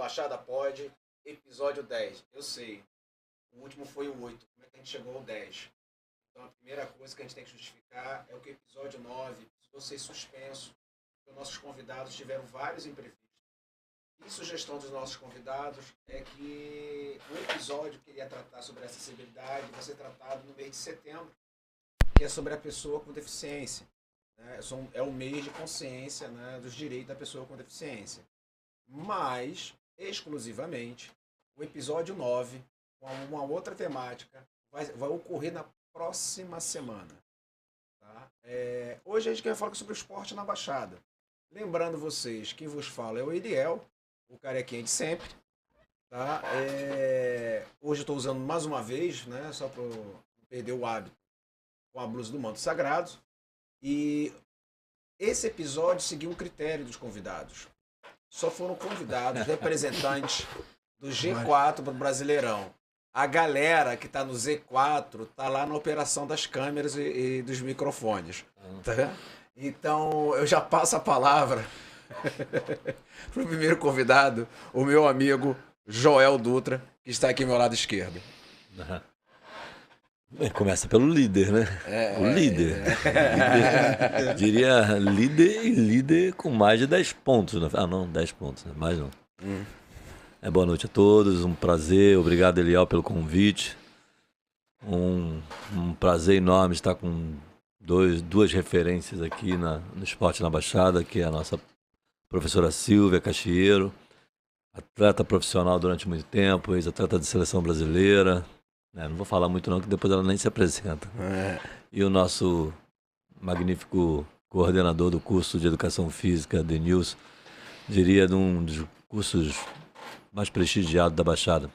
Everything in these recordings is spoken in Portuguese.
Baixada Pode, episódio 10. Eu sei, o último foi o 8. Como é que a gente chegou ao 10? Então a primeira coisa que a gente tem que justificar é o que o episódio 9 precisou ser suspenso, porque nossos convidados tiveram vários imprevistos. E sugestão dos nossos convidados é que o episódio que iria tratar sobre acessibilidade vai ser tratado no mês de setembro, que é sobre a pessoa com deficiência. Né? É o mês de consciência, né, dos direitos da pessoa com deficiência. Mas, exclusivamente, o episódio 9, com uma outra temática, vai ocorrer na próxima semana. Tá? Hoje a gente quer falar sobre o esporte na Baixada. Lembrando vocês, quem vos fala é o Eliel, o carequinha de sempre. Tá? Hoje eu estou usando mais uma vez, né, só para não perder o hábito, com a blusa do Manto Sagrado. E esse episódio seguiu um critério dos convidados. Só foram convidados representantes do G4 para o Brasileirão. A galera que está no Z4 está lá na operação das câmeras e dos microfones. Tá? Então, eu já passo a palavra para o primeiro convidado, o meu amigo Joel Dutra, que está aqui ao meu lado esquerdo. Começa pelo líder, né? O líder. Líder. Diria líder com mais de 10 pontos. Ah, não, 10 pontos, né? Mais não. Boa noite a todos, um prazer, obrigado Eliel pelo convite. Um prazer enorme estar com duas referências aqui no Esporte na Baixada, que é a nossa professora Silvia Caxieiro, atleta profissional durante muito tempo, ex-atleta de seleção brasileira. Não vou falar muito não, que depois ela nem se apresenta. E o nosso magnífico coordenador do curso de Educação Física, Denilson, diria de um dos cursos mais prestigiados da Baixada.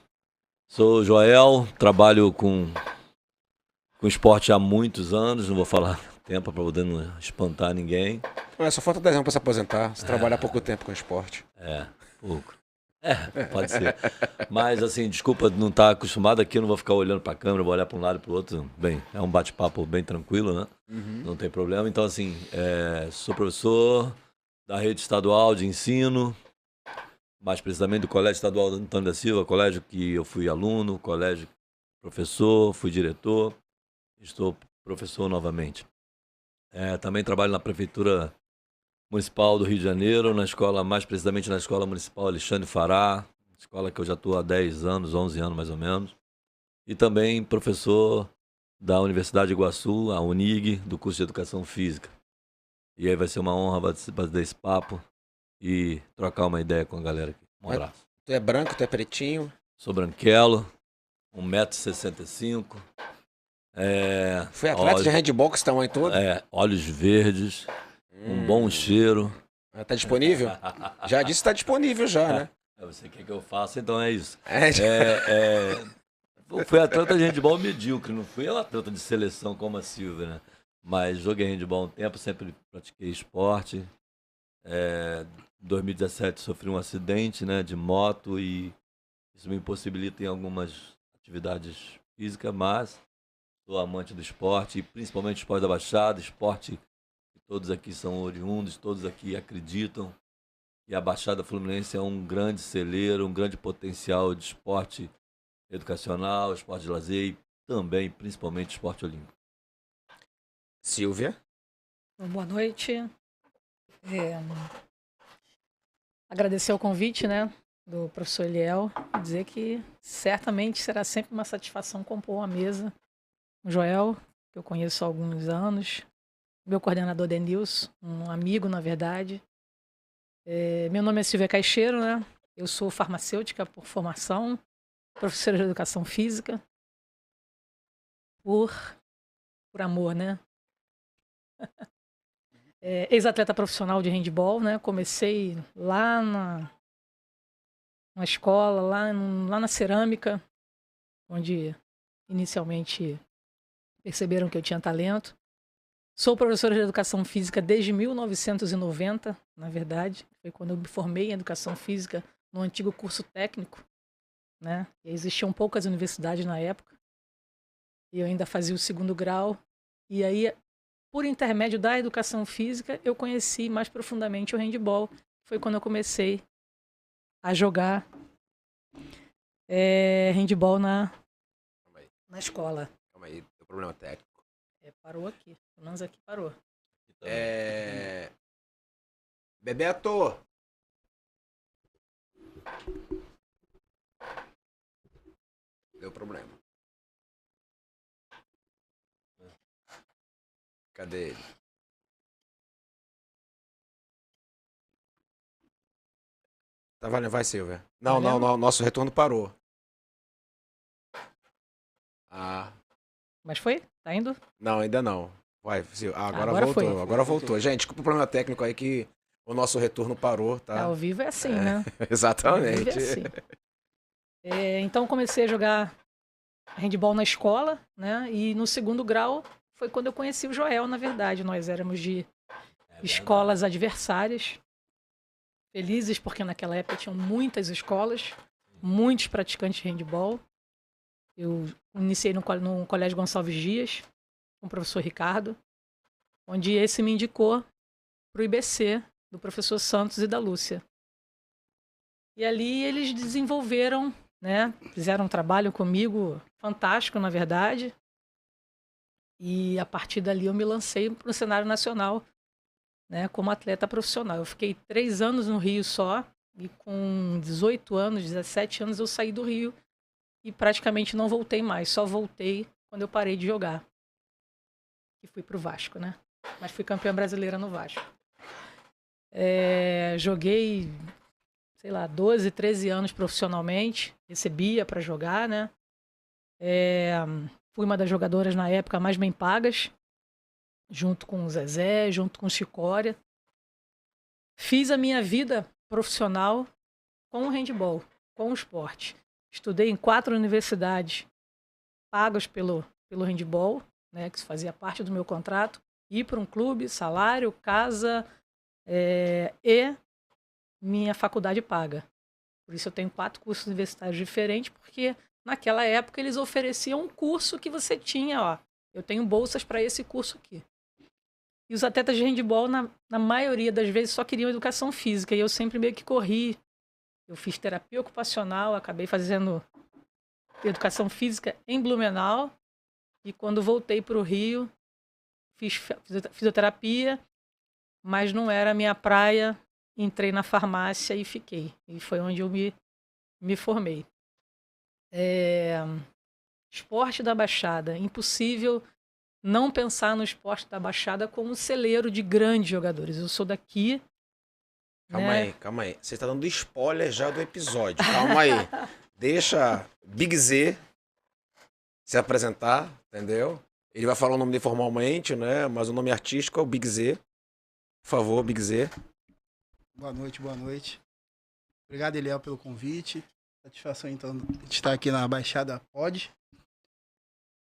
Sou Joel, trabalho com esporte há muitos anos, não vou falar tempo para poder não espantar ninguém. Só falta 10 anos para se aposentar, você trabalha há pouco tempo com esporte. Pouco. Pode ser. Mas, assim, desculpa não estar acostumado aqui, eu não vou ficar olhando para a câmera, vou olhar para um lado e para o outro. Bem, é um bate-papo bem tranquilo, né? Não tem problema. Então, assim, sou professor da rede estadual de ensino, mais precisamente do Colégio Estadual Antônio da Silva, colégio que eu fui aluno, colégio professor, fui diretor, estou professor novamente. Também trabalho na Prefeitura Municipal do Rio de Janeiro, mais precisamente na Escola Municipal Alexandre Fará, escola que eu já estou há 10 anos, 11 anos mais ou menos. E também professor da Universidade de Iguaçu, a UNIG, do curso de Educação Física. E aí vai ser uma honra participar desse papo e trocar uma ideia com a galera aqui. Um abraço. Tu é branco, tu é pretinho? Sou branquelo, 1,65 m. Foi atleta de handball com esse tamanho todo? Olhos verdes. Um bom cheiro. Tá disponível? Já disse que tá disponível já, né? Você quer que eu faça, então é isso. Fui atleta de handball medíocre, não fui atleta de seleção como a Silvia, né? Mas joguei handball um tempo, sempre pratiquei esporte. Em 2017 sofri um acidente, né, de moto e isso me impossibilita em algumas atividades físicas, mas sou amante do esporte, e principalmente esporte da Baixada, esporte. Todos aqui são oriundos, todos aqui acreditam que a Baixada Fluminense é um grande celeiro, um grande potencial de esporte educacional, esporte de lazer e também, principalmente, esporte olímpico. Silvia? Boa noite. Agradecer o convite, né, do professor Eliel, e dizer que certamente será sempre uma satisfação compor a mesa com o Joel, que eu conheço há alguns anos. Meu coordenador Denilson, um amigo, na verdade. Meu nome é Silvia Caixeiro, né? Eu sou farmacêutica por formação, professora de educação física, por amor, né? Ex-atleta profissional de handball, né? Comecei lá na escola, lá na cerâmica, onde inicialmente perceberam que eu tinha talento. Sou professora de educação física desde 1990, na verdade. Foi quando eu me formei em educação física no antigo curso técnico, né? E existiam poucas universidades na época. E eu ainda fazia o 2º grau. E aí, por intermédio da educação física, eu conheci mais profundamente o handball. Foi quando eu comecei a jogar handball na escola. Calma aí, tem problema técnico. Parou aqui. Pelo menos aqui parou. Bebeto! Deu problema. Cadê ele? Tá valendo, vai, Silvia. Não, nosso retorno parou. Mas foi? Tá indo? Não, ainda não. Vai, Silvia. Agora voltou. Foi. Agora voltou. Gente, desculpa o problema técnico aí que o nosso retorno parou, tá? Ao vivo é assim, né? Exatamente. Ao vivo é assim. Então comecei a jogar handball na escola, né? E no segundo grau foi quando eu conheci o Joel, na verdade. Nós éramos de escolas adversárias. Felizes porque naquela época tinham muitas escolas, muitos praticantes de handball. Eu iniciei no Colégio Gonçalves Dias, com o professor Ricardo, onde esse me indicou para o IBC, do professor Santos e da Lúcia. E ali eles desenvolveram, né, fizeram um trabalho comigo fantástico, na verdade. E a partir dali eu me lancei para o cenário nacional, né, como atleta profissional. Eu fiquei 3 anos no Rio só, e com 18 anos, 17 anos eu saí do Rio e praticamente não voltei mais. Só voltei quando eu parei de jogar. E fui pro Vasco, né? Mas fui campeã brasileira no Vasco. Joguei, sei lá, 12, 13 anos profissionalmente. Recebia para jogar, né? Fui uma das jogadoras na época mais bem pagas, junto com o Zezé, junto com o Chicória. Fiz a minha vida profissional com o handball, com o esporte. Estudei em 4 universidades pagas pelo handball, né, que fazia parte do meu contrato. Ir para um clube, salário, casa e minha faculdade paga. Por isso eu tenho 4 cursos universitários diferentes, porque naquela época eles ofereciam um curso que você tinha, ó. Eu tenho bolsas para esse curso aqui. E os atletas de handball, na maioria das vezes, só queriam educação física. E eu sempre meio que corri. Eu fiz terapia ocupacional, acabei fazendo educação física em Blumenau. E quando voltei para o Rio, fiz fisioterapia, mas não era a minha praia. Entrei na farmácia e fiquei. E foi onde eu me formei. Esporte da Baixada. Impossível não pensar no esporte da Baixada como um celeiro de grandes jogadores. Eu sou daqui. Calma aí. Você está dando spoiler já do episódio. Calma aí. Deixa Big Z se apresentar, entendeu? Ele vai falar o nome dele formalmente, né? Mas o nome artístico é o Big Z. Por favor, Big Z. Boa noite. Obrigado, Eliel, pelo convite. Satisfação, então, de estar aqui na Baixada Pod.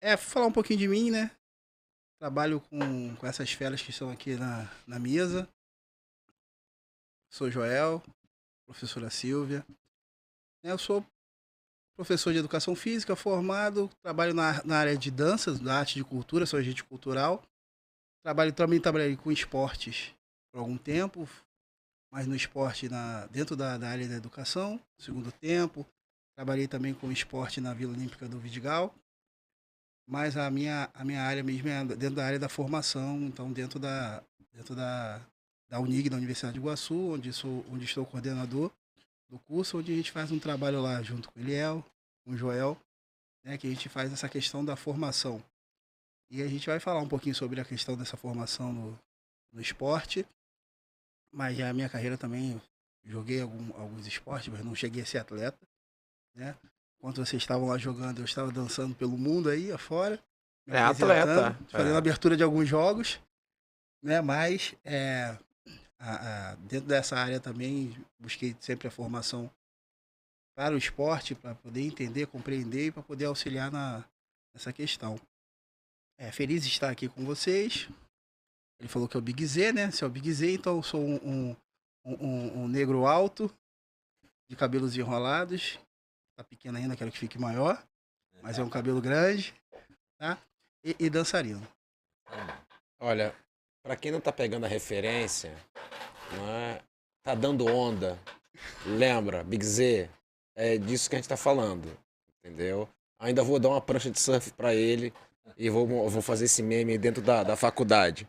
Vou falar um pouquinho de mim, né? Trabalho com essas feras que estão aqui na mesa. Sou Joel, professora Silvia. Eu sou professor de educação física, formado. Trabalho na área de danças, da arte de cultura, sou agente cultural. Também trabalhei com esportes por algum tempo, mas no esporte dentro da área da educação, segundo tempo. Trabalhei também com esporte na Vila Olímpica do Vidigal. Mas a minha área mesmo é dentro da área da formação, então dentro da UNIG, da Universidade de Iguaçu, onde estou coordenador do curso, onde a gente faz um trabalho lá junto com o Eliel, com o Joel, né, que a gente faz essa questão da formação. E a gente vai falar um pouquinho sobre a questão dessa formação no esporte, mas já a minha carreira também, joguei alguns esportes, mas não cheguei a ser atleta, né? Enquanto vocês estavam lá jogando, eu estava dançando pelo mundo aí afora. Atleta. Fazendo a abertura de alguns jogos, né? Mas dentro dessa área também busquei sempre a formação para o esporte, para poder entender, compreender e para poder auxiliar nessa questão. Feliz de estar aqui com vocês. Ele falou que é o Big Z, né? Se é o Big Z, então eu sou um negro alto, de cabelos enrolados. Tá pequeno ainda, quero que fique maior, mas é um cabelo grande, tá? E dançarino. Olha, para quem não tá pegando a referência, não é? Tá dando onda Lembra, Big Z, é disso que a gente tá falando, entendeu? Ainda vou dar uma prancha de surf pra ele e vou fazer esse meme dentro da faculdade.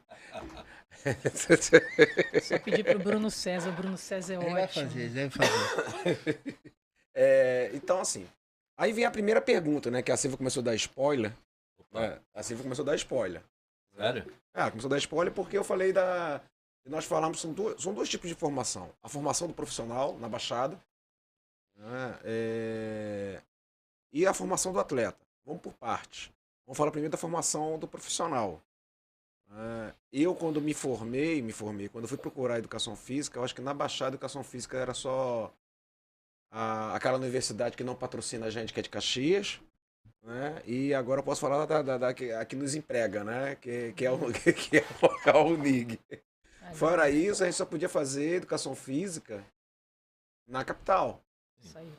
Só pedir pro Bruno César. O Bruno César é Ele vai ótimo. fazer, ele deve fazer. Então, assim, aí vem a primeira pergunta, né? Que a Silvia começou a dar spoiler. A Silvia começou a dar spoiler. Sério? Começou a dar spoiler porque eu falei nós falamos, são dois tipos de formação. A formação do profissional na Baixada, né, e a formação do atleta. Vamos por partes. Vamos falar primeiro da formação do profissional. Eu, quando me formei, quando eu fui procurar educação física, eu acho que na Baixada a educação física era só aquela universidade que não patrocina a gente, que é de Caxias, né? E agora eu posso falar da que nos emprega, né? Que é a UNIG. Fora isso, a gente só podia fazer educação física na capital. Isso aí.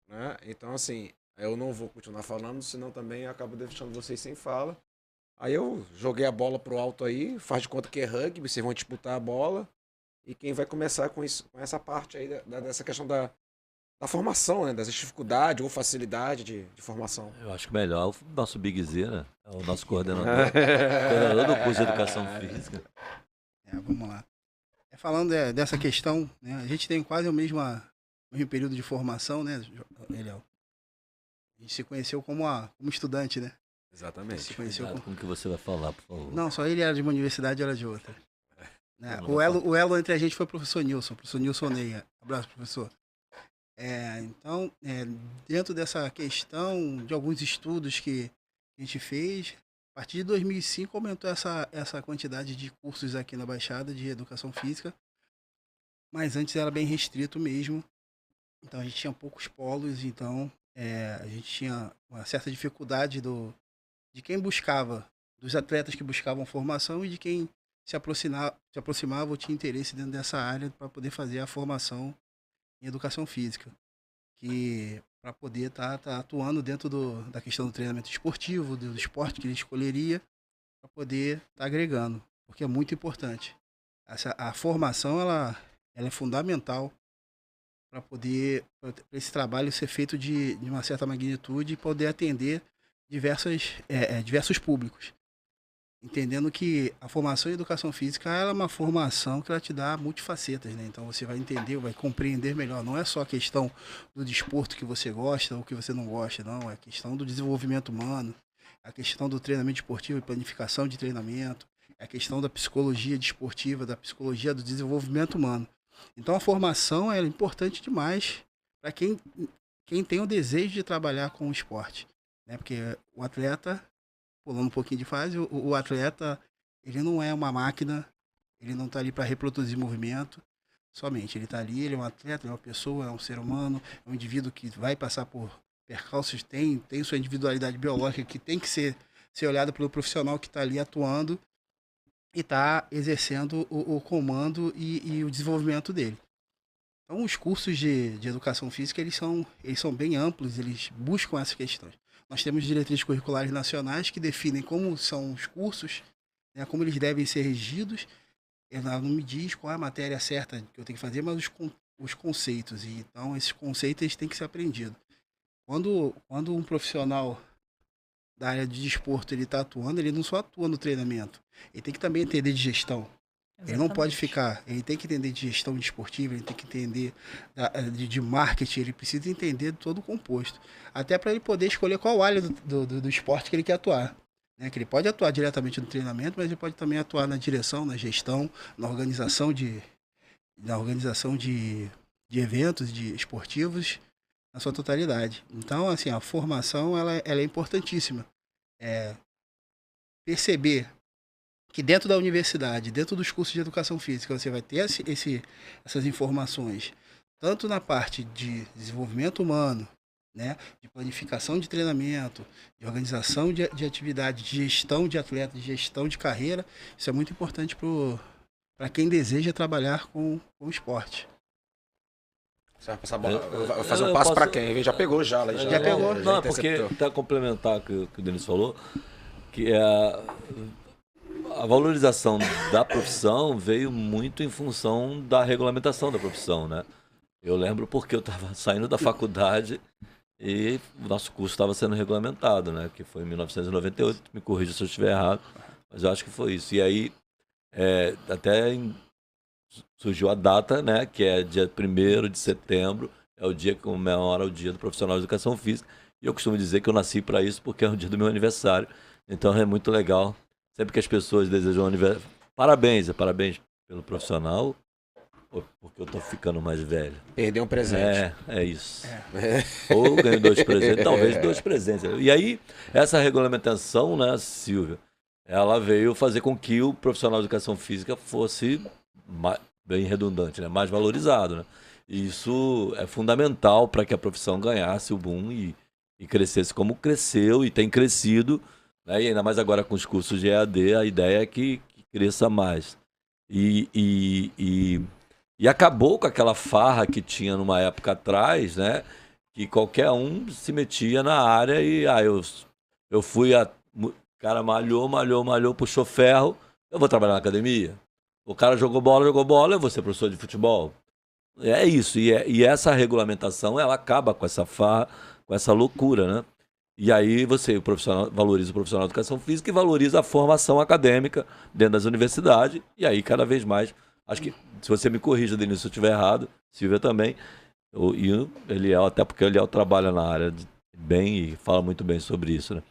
Né? Então, assim, eu não vou continuar falando, senão também eu acabo deixando vocês sem fala. Aí eu joguei a bola pro alto aí, faz de conta que é rugby, vocês vão disputar a bola. E quem vai começar com essa parte aí, dessa questão da formação, né? Das dificuldades ou facilidade de formação. Eu acho que melhor o nosso Big Z, né? É o nosso coordenador. Coordenador do curso de Educação Física. Vamos lá. Falando dessa questão, né? A gente tem quase o mesmo período de formação, né, Eliel? A gente se conheceu como estudante, né? Exatamente. Se conheceu Com o que você vai falar, por favor. Não, só ele era de uma universidade e eu era de outra. Né? O elo entre a gente foi o professor Nilson Neia. Abraço, professor. Então, dentro dessa questão de alguns estudos que a gente fez, a partir de 2005 aumentou essa quantidade de cursos aqui na Baixada de Educação Física, mas antes era bem restrito mesmo. Então a gente tinha poucos polos, então a gente tinha uma certa dificuldade de quem buscava, dos atletas que buscavam formação e de quem se aproximava ou tinha interesse dentro dessa área para poder fazer a formação em educação física, que para poder estar atuando dentro da questão do treinamento esportivo, do esporte que ele escolheria, para poder estar agregando, porque é muito importante. A formação ela é fundamental para poder esse trabalho ser feito de uma certa magnitude e poder atender diversos públicos. Entendendo que a formação em educação física ela é uma formação que ela te dá multifacetas, né? Então você vai entender, vai compreender melhor. Não é só a questão do desporto que você gosta ou que você não gosta, não. É a questão do desenvolvimento humano, é a questão do treinamento esportivo e planificação de treinamento, é a questão da psicologia desportiva, da psicologia do desenvolvimento humano. Então a formação é importante demais para quem tem o desejo de trabalhar com o esporte, né? Porque o atleta, pulando um pouquinho de fase, o atleta, ele não é uma máquina, ele não está ali para reproduzir movimento somente. Ele está ali, ele é um atleta, é uma pessoa, é um ser humano, é um indivíduo que vai passar por percalços, tem sua individualidade biológica que tem que ser olhada pelo profissional que está ali atuando e está exercendo o comando e o desenvolvimento dele. Então, os cursos de educação física, eles são bem amplos, eles buscam essas questões. Nós temos diretrizes curriculares nacionais que definem como são os cursos, né, como eles devem ser regidos. Ela não me diz qual é a matéria certa que eu tenho que fazer, mas os conceitos. E, então, esses conceitos eles têm que ser aprendidos. Quando um profissional da área de desporto ele está atuando, ele não só atua no treinamento, ele tem que também entender de gestão. Exatamente. Ele não pode ficar, ele tem que entender de gestão desportiva, ele tem que entender de marketing, ele precisa entender de todo o composto. Até para ele poder escolher qual área do esporte que ele quer atuar. Né? Que ele pode atuar diretamente no treinamento, mas ele pode também atuar na direção, na gestão, na organização de eventos esportivos na sua totalidade. Então, assim, a formação ela é importantíssima. Perceber que dentro da universidade, dentro dos cursos de educação física, você vai ter essas informações, tanto na parte de desenvolvimento humano, né, de planificação de treinamento, de organização de atividade, de gestão de atleta, de gestão de carreira. Isso é muito importante para quem deseja trabalhar com o esporte. Você vai passar a bola, vai fazer um passo para quem? Já pegou já. Já pegou. Não, porque para complementar o que o Denis falou, que a valorização da profissão veio muito em função da regulamentação da profissão, né? Eu lembro porque eu estava saindo da faculdade e o nosso curso estava sendo regulamentado, né? Que foi em 1998, me corrija se eu estiver errado, mas eu acho que foi isso. E aí, surgiu a data, né? Que é dia 1º de setembro, é o dia que comemora o Dia do Profissional de Educação Física. E eu costumo dizer que eu nasci para isso porque é o dia do meu aniversário. Então é muito legal. Sempre que as pessoas desejam aniversário. Parabéns pelo profissional, ou porque eu tô ficando mais velho. Perdeu um presente. É isso. Ou ganho 2 presentes, talvez 2 presentes. E aí, essa regulamentação, né, Silvia, ela veio fazer com que o profissional de educação física fosse, bem redundante, né, mais valorizado, né? E isso é fundamental para que a profissão ganhasse o boom e crescesse como cresceu e tem crescido, né? E ainda mais agora com os cursos de EAD, a ideia é que cresça mais. E acabou com aquela farra que tinha numa época atrás, né? Que qualquer um se metia na área e eu fui o cara malhou, puxou ferro, eu vou trabalhar na academia. O cara jogou bola, eu vou ser professor de futebol. É isso, e essa regulamentação, ela acaba com essa farra, com essa loucura, né? E aí o profissional valoriza o profissional de educação física e valoriza a formação acadêmica dentro das universidades, e aí cada vez mais, acho que, se você me corrija, Denise, se eu estiver errado, Silvia também, o Eliel, até porque o Eliel trabalha na área bem e fala muito bem sobre isso, né?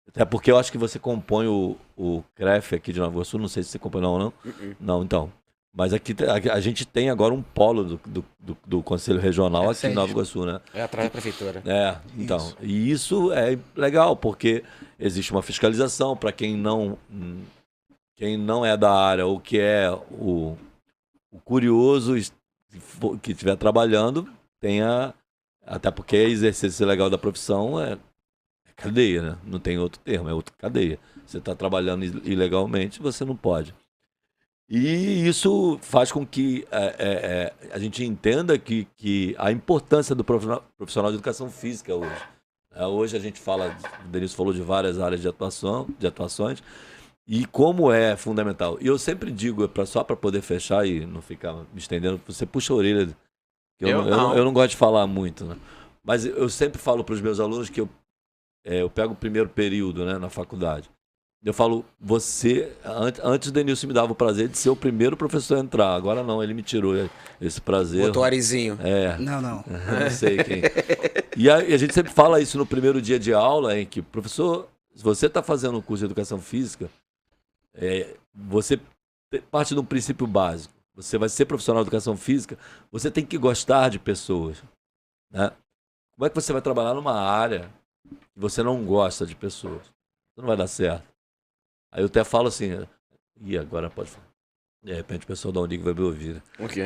Até porque eu acho que você compõe o CREF aqui de Nova Iguaçu, não sei se você compõe não ou não. Não, então. Mas aqui a gente tem agora um polo do Conselho Regional aqui em Nova Iguaçu, né? É atrás da prefeitura. Então. Isso. E isso é legal, porque existe uma fiscalização para quem não é da área ou que é o curioso que estiver trabalhando, tenha. Até porque exercício legal da profissão é cadeia, né? Não tem outro termo, é outra cadeia. Você está trabalhando ilegalmente, você não pode. E isso faz com que a gente entenda que a importância do profissional de educação física hoje. Hoje a gente fala, o Denilson falou de várias áreas de atuações, e como é fundamental. E eu sempre digo, só para poder fechar e não ficar me estendendo, você puxa a orelha. Eu não gosto de falar muito, né? Mas eu sempre falo para os meus alunos que eu pego o primeiro período, né, na faculdade. Eu falo, antes o Denilson me dava o prazer de ser o primeiro professor a entrar. Agora não, ele me tirou esse prazer. Botou Arizinho. Não. Não sei quem. E a gente sempre fala isso no primeiro dia de aula, em que, professor, se você está fazendo um curso de educação física, você parte de um princípio básico. Você vai ser profissional de educação física, você tem que gostar de pessoas, né? Como é que você vai trabalhar numa área que você não gosta de pessoas? Isso não vai dar certo. Aí eu até falo assim, e agora pode falar. De repente o pessoal da Unig vai me ouvir. Okay.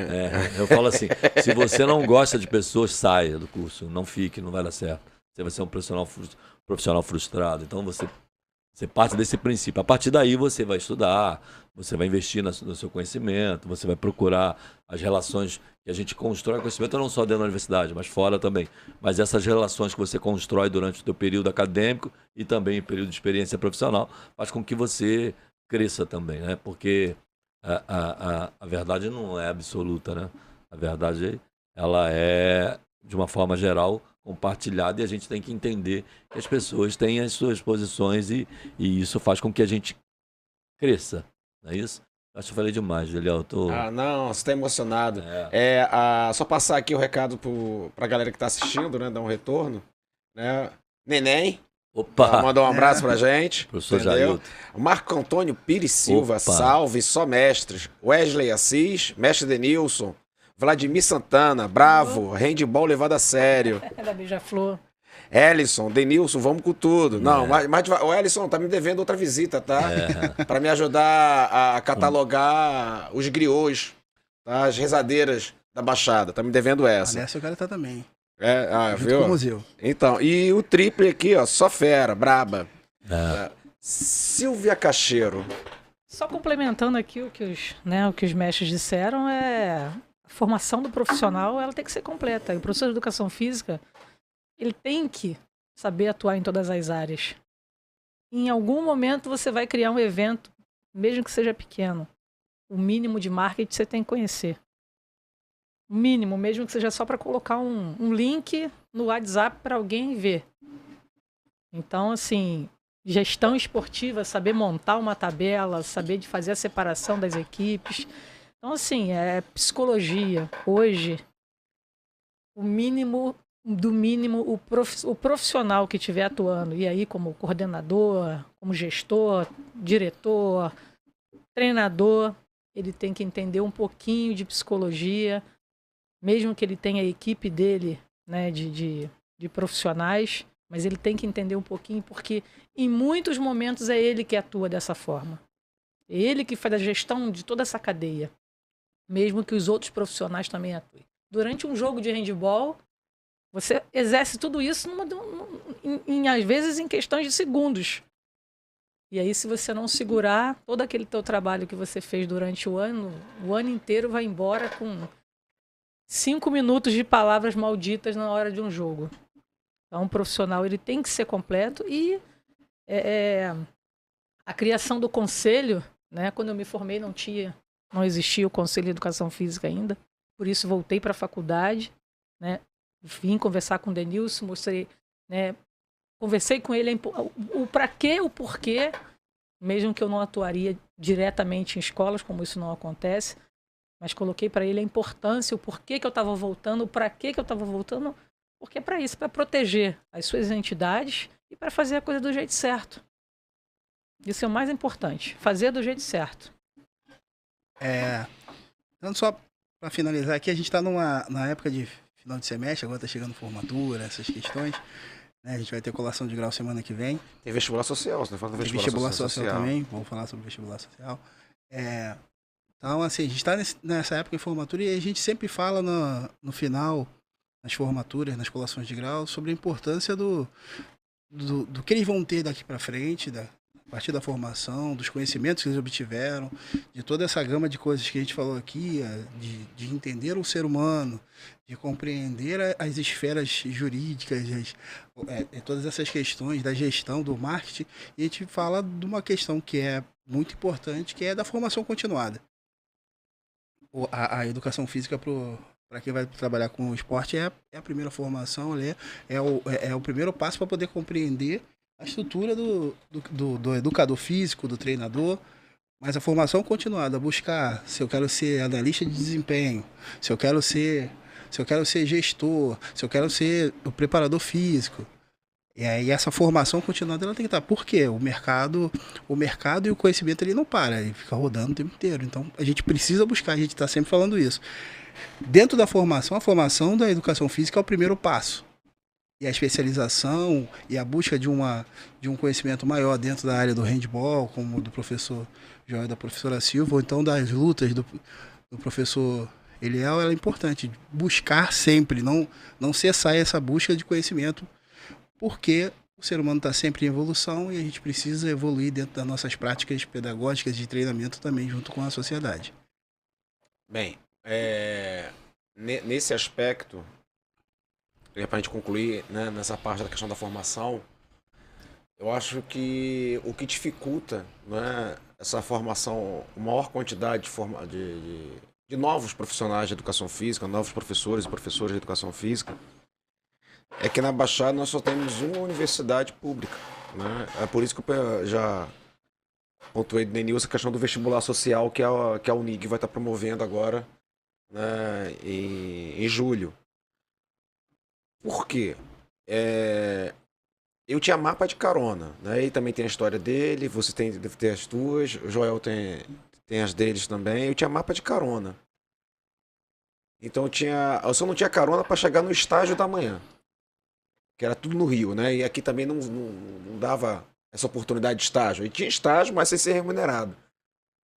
Eu falo assim, se você não gosta de pessoas, saia do curso, não fique, não vai dar certo. Você vai ser um profissional frustrado. Então você parte desse princípio. A partir daí você vai estudar, você vai investir no seu conhecimento, você vai procurar as relações que a gente constrói. Conhecimento não só dentro da universidade, mas fora também. Mas essas relações que você constrói durante o seu período acadêmico e também em período de experiência profissional faz com que você cresça também, né? Porque a verdade não é absoluta, né? A verdade, ela é, de uma forma geral, compartilhada, e a gente tem que entender que as pessoas têm as suas posições e isso faz com que a gente cresça, não é isso? Acho que eu falei demais, Eliel. Não, você está emocionado. Só passar aqui o recado para a galera que está assistindo, né? Dar um retorno. Né? Neném. Opa! Mandou um abraço pra gente. Professor Jailton. Marco Antônio Pires Silva, Opa. Salve, só mestres. Wesley Assis, mestre Denilson. Vladimir Santana, bravo, handball levado a sério. Da Beija-Flor. Ellison, Denilson, vamos com tudo. Não, mas o Ellison tá me devendo outra visita, tá? Para me ajudar a catalogar os griots, tá? As rezadeiras da Baixada. Tá me devendo essa. Nessa eu quero estar também. Junto viu? com o museu. Então, e o triple aqui, ó, só fera, braba. Silvia Cacheiro. Só complementando aqui o que os mestres disseram, a formação do profissional ela tem que ser completa. E o professor de educação física, ele tem que saber atuar em todas as áreas. Em algum momento você vai criar um evento, mesmo que seja pequeno. O mínimo de marketing você tem que conhecer. O mínimo, mesmo que seja só para colocar um link no WhatsApp para alguém ver. Então, assim, gestão esportiva, saber montar uma tabela, saber de fazer a separação das equipes. Então, assim, é psicologia. Hoje, o mínimo do mínimo, o profissional que estiver atuando, e aí como coordenador, como gestor, diretor, treinador, ele tem que entender um pouquinho de psicologia, mesmo que ele tenha a equipe dele, né, de profissionais, mas ele tem que entender um pouquinho, porque em muitos momentos é ele que atua dessa forma. É ele que faz a gestão de toda essa cadeia, mesmo que os outros profissionais também atuem. Durante um jogo de handball, você exerce tudo isso às vezes em questões de segundos. E aí, se você não segurar, todo aquele teu trabalho que você fez durante o ano inteiro vai embora com 5 minutos de palavras malditas na hora de um jogo. Então, um profissional ele tem que ser completo e a criação do conselho, né? Quando eu me formei não existia o Conselho de Educação Física ainda, por isso voltei para a faculdade, né? Vim conversar com o Denilson, mostrei, né? Conversei com ele o para quê, o porquê, mesmo que eu não atuaria diretamente em escolas, como isso não acontece, mas coloquei para ele a importância, o porquê que eu estava voltando, o para quê que eu estava voltando, porque é para isso, para proteger as suas entidades e para fazer a coisa do jeito certo. Isso é o mais importante, fazer do jeito certo. Então, só para finalizar aqui, a gente está na época de final de semestre, agora está chegando formatura, essas questões. Né? A gente vai ter colação de grau semana que vem. Tem vestibular social, você fala do Tem vestibular social também, vamos falar sobre vestibular social. Então, assim, a gente está nessa época de formatura e a gente sempre fala no final, nas formaturas, nas colações de grau, sobre a importância do que eles vão ter daqui para frente, a partir da formação, dos conhecimentos que eles obtiveram, de toda essa gama de coisas que a gente falou aqui, de entender o ser humano, de compreender as esferas jurídicas, todas essas questões da gestão, do marketing, e a gente fala de uma questão que é muito importante, que é da formação continuada. A educação física para quem vai trabalhar com o esporte é a primeira formação, é o primeiro passo para poder compreender a estrutura do educador físico, do treinador, mas a formação continuada, buscar se eu quero ser analista de desempenho, se eu quero ser gestor, se eu quero ser o preparador físico. E aí essa formação continuada ela tem que estar. Por quê? O mercado e o conhecimento ele não para, ele fica rodando o tempo inteiro. Então a gente precisa buscar, a gente está sempre falando isso. Dentro da formação, a formação da educação física é o primeiro passo. E a especialização e a busca de um conhecimento maior dentro da área do handball, como do professor Joel e da professora Silva, ou então das lutas do professor Eliel, ela é importante. Buscar sempre, não cessar essa busca de conhecimento, porque o ser humano está sempre em evolução e a gente precisa evoluir dentro das nossas práticas pedagógicas de treinamento também, junto com a sociedade. Bem, nesse aspecto, para a gente concluir, né, nessa parte da questão da formação, eu acho que o que dificulta, né, essa formação, a maior quantidade de novos profissionais de educação física, novos professores e professoras de educação física, é que na Baixada nós só temos uma universidade pública. Né? É por isso que eu já pontuei do Denilson a questão do vestibular social que a Unig vai estar promovendo agora, né, em julho. Por quê? Eu tinha mapa de carona, né? Ele também tem a história dele, você deve ter as tuas, o Joel tem as deles também. Eu tinha mapa de carona. Então eu só não tinha carona para chegar no estágio da manhã, que era tudo no Rio, né? E aqui também não dava essa oportunidade de estágio. E tinha estágio, mas sem ser remunerado.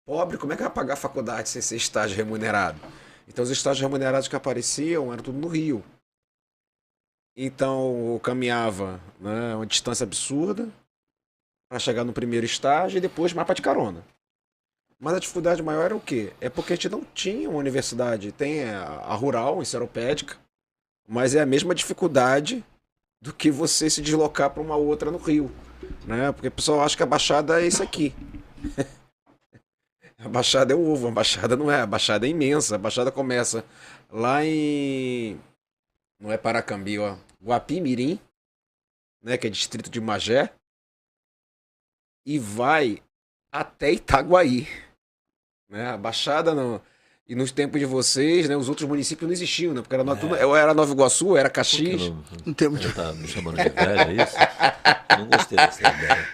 Pobre, como é que vai pagar a faculdade sem ser estágio remunerado? Então os estágios remunerados que apareciam eram tudo no Rio. Então eu caminhava, né, uma distância absurda para chegar no primeiro estágio e depois mapa de carona. Mas a dificuldade maior era o quê? É porque a gente não tinha uma universidade. Tem a rural, enceropédica, mas é a mesma dificuldade do que você se deslocar para uma outra no Rio. Né? Porque o pessoal acha que a Baixada é isso aqui. A Baixada é o ovo, a Baixada não é, a Baixada é imensa. A Baixada começa lá em... Não é Paracambi, ó. Guapimirim, né, que é distrito de Magé. E vai até Itaguaí. Né? A Baixada não... E nos tempos de vocês, né, os outros municípios não existiam, né? Porque era, ou era Nova Iguaçu, ou era Caxias. Não tem muito. Você tá me chamando de velho, é isso? Não gostei dessa ideia.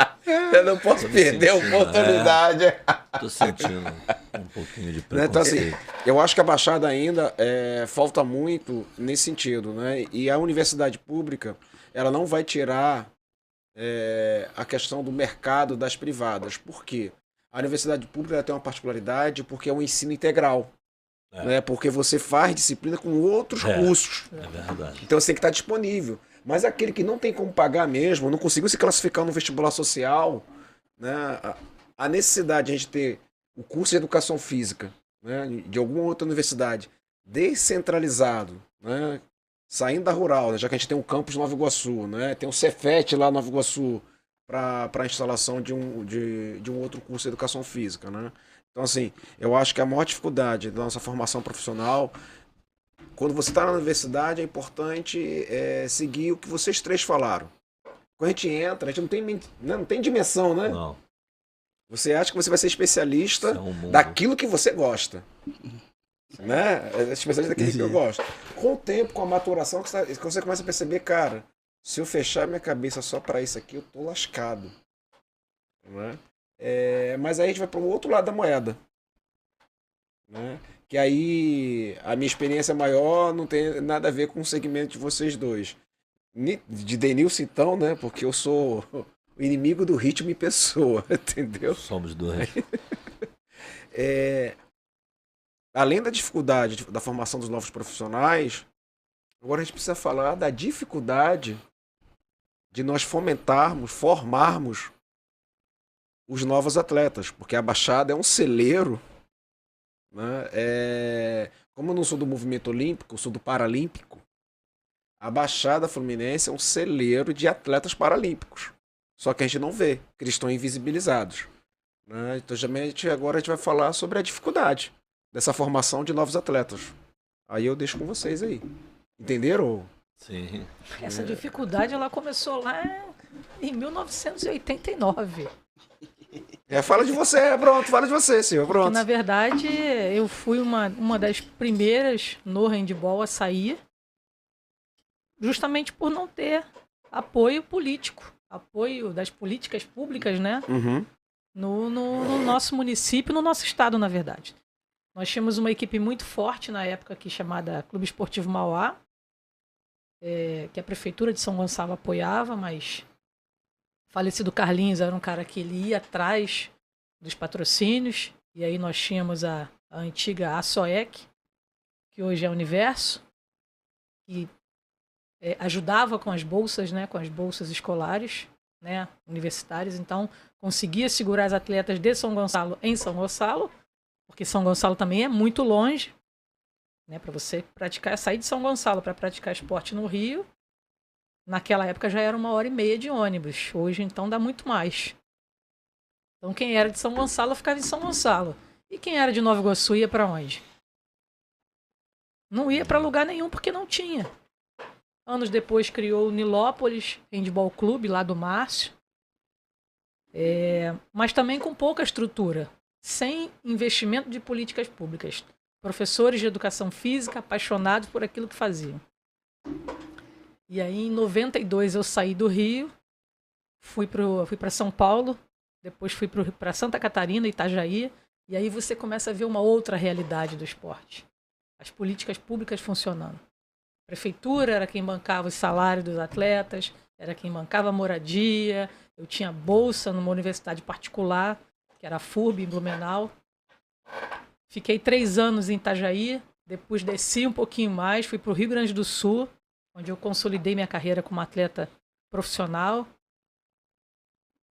Eu não posso Tô me perder a sentindo, oportunidade. Tô sentindo um pouquinho de Né? Então, assim, preconceito. eu acho que a Baixada ainda falta muito nesse sentido, né? E a universidade pública, ela não vai tirar a questão do mercado das privadas. Por quê? A universidade pública ela tem uma particularidade porque é um ensino integral. Né? Porque você faz disciplina com outros cursos. É verdade. Então você tem que estar disponível. Mas aquele que não tem como pagar mesmo, não conseguiu se classificar no vestibular social, né? A necessidade de a gente ter o curso de educação física, né, de alguma outra universidade descentralizado, né, saindo da rural, né, já que a gente tem um campus em Nova Iguaçu, né, tem um Cefet lá em Nova Iguaçu para a instalação de um outro curso de educação física. Né? Então, assim, eu acho que a maior dificuldade da nossa formação profissional, quando você está na universidade, é importante seguir o que vocês três falaram. Quando a gente entra, a gente não tem dimensão, né? Não. Você acha que você vai ser especialista Isso é um mundo. daquilo que você gosta. Né? Especialista daquilo que eu gosto. Com o tempo, com a maturação, que você começa a perceber, cara, se eu fechar minha cabeça só para isso aqui, eu tô lascado. Né? Mas aí a gente vai para o outro lado da moeda. Né? Que aí a minha experiência maior não tem nada a ver com o segmento de vocês dois. De Denilson, então, né? Porque eu sou o inimigo do ritmo em pessoa, entendeu? Somos dois. Além da dificuldade da formação dos novos profissionais, agora a gente precisa falar da dificuldade de nós formarmos os novos atletas, porque a Baixada é um celeiro. Né? Como eu não sou do movimento olímpico, eu sou do paralímpico, a Baixada Fluminense é um celeiro de atletas paralímpicos. Só que a gente não vê, porque eles estão invisibilizados. Né? Então, agora a gente vai falar sobre a dificuldade dessa formação de novos atletas. Aí eu deixo com vocês aí. Entenderam? Sim. Essa dificuldade ela começou lá em 1989. Fala de você, pronto, fala de você, senhor, pronto. Porque, na verdade, eu fui uma das primeiras no handball a sair, justamente por não ter apoio político, apoio das políticas públicas, né? Uhum. No nosso município, no nosso estado, na verdade. Nós tínhamos uma equipe muito forte na época aqui, chamada Clube Esportivo Mauá, que a Prefeitura de São Gonçalo apoiava, mas o falecido Carlinhos era um cara que ele ia atrás dos patrocínios, e aí nós tínhamos a antiga ASOEC, que hoje é Universo, que ajudava com as bolsas, né, com as bolsas escolares, né, universitárias, então conseguia segurar as atletas de São Gonçalo em São Gonçalo, porque São Gonçalo também é muito longe, né, para você praticar, sair de São Gonçalo para praticar esporte no Rio, naquela época já era 1h30 de ônibus, hoje então dá muito mais. Então quem era de São Gonçalo ficava em São Gonçalo, e quem era de Nova Iguaçu ia para onde? Não ia para lugar nenhum porque não tinha. Anos depois criou o Nilópolis Handball Clube, lá do Márcio. Mas também com pouca estrutura, sem investimento de políticas públicas. Professores de educação física apaixonados por aquilo que faziam. E aí, em 92, eu saí do Rio, fui para São Paulo, depois fui para Santa Catarina, Itajaí, e aí você começa a ver uma outra realidade do esporte. As políticas públicas funcionando. A prefeitura era quem bancava os salários dos atletas, era quem bancava a moradia. Eu tinha bolsa numa universidade particular, que era a FURB, em Blumenau. Fiquei 3 anos em Itajaí, depois desci um pouquinho mais, fui para o Rio Grande do Sul, onde eu consolidei minha carreira como atleta profissional.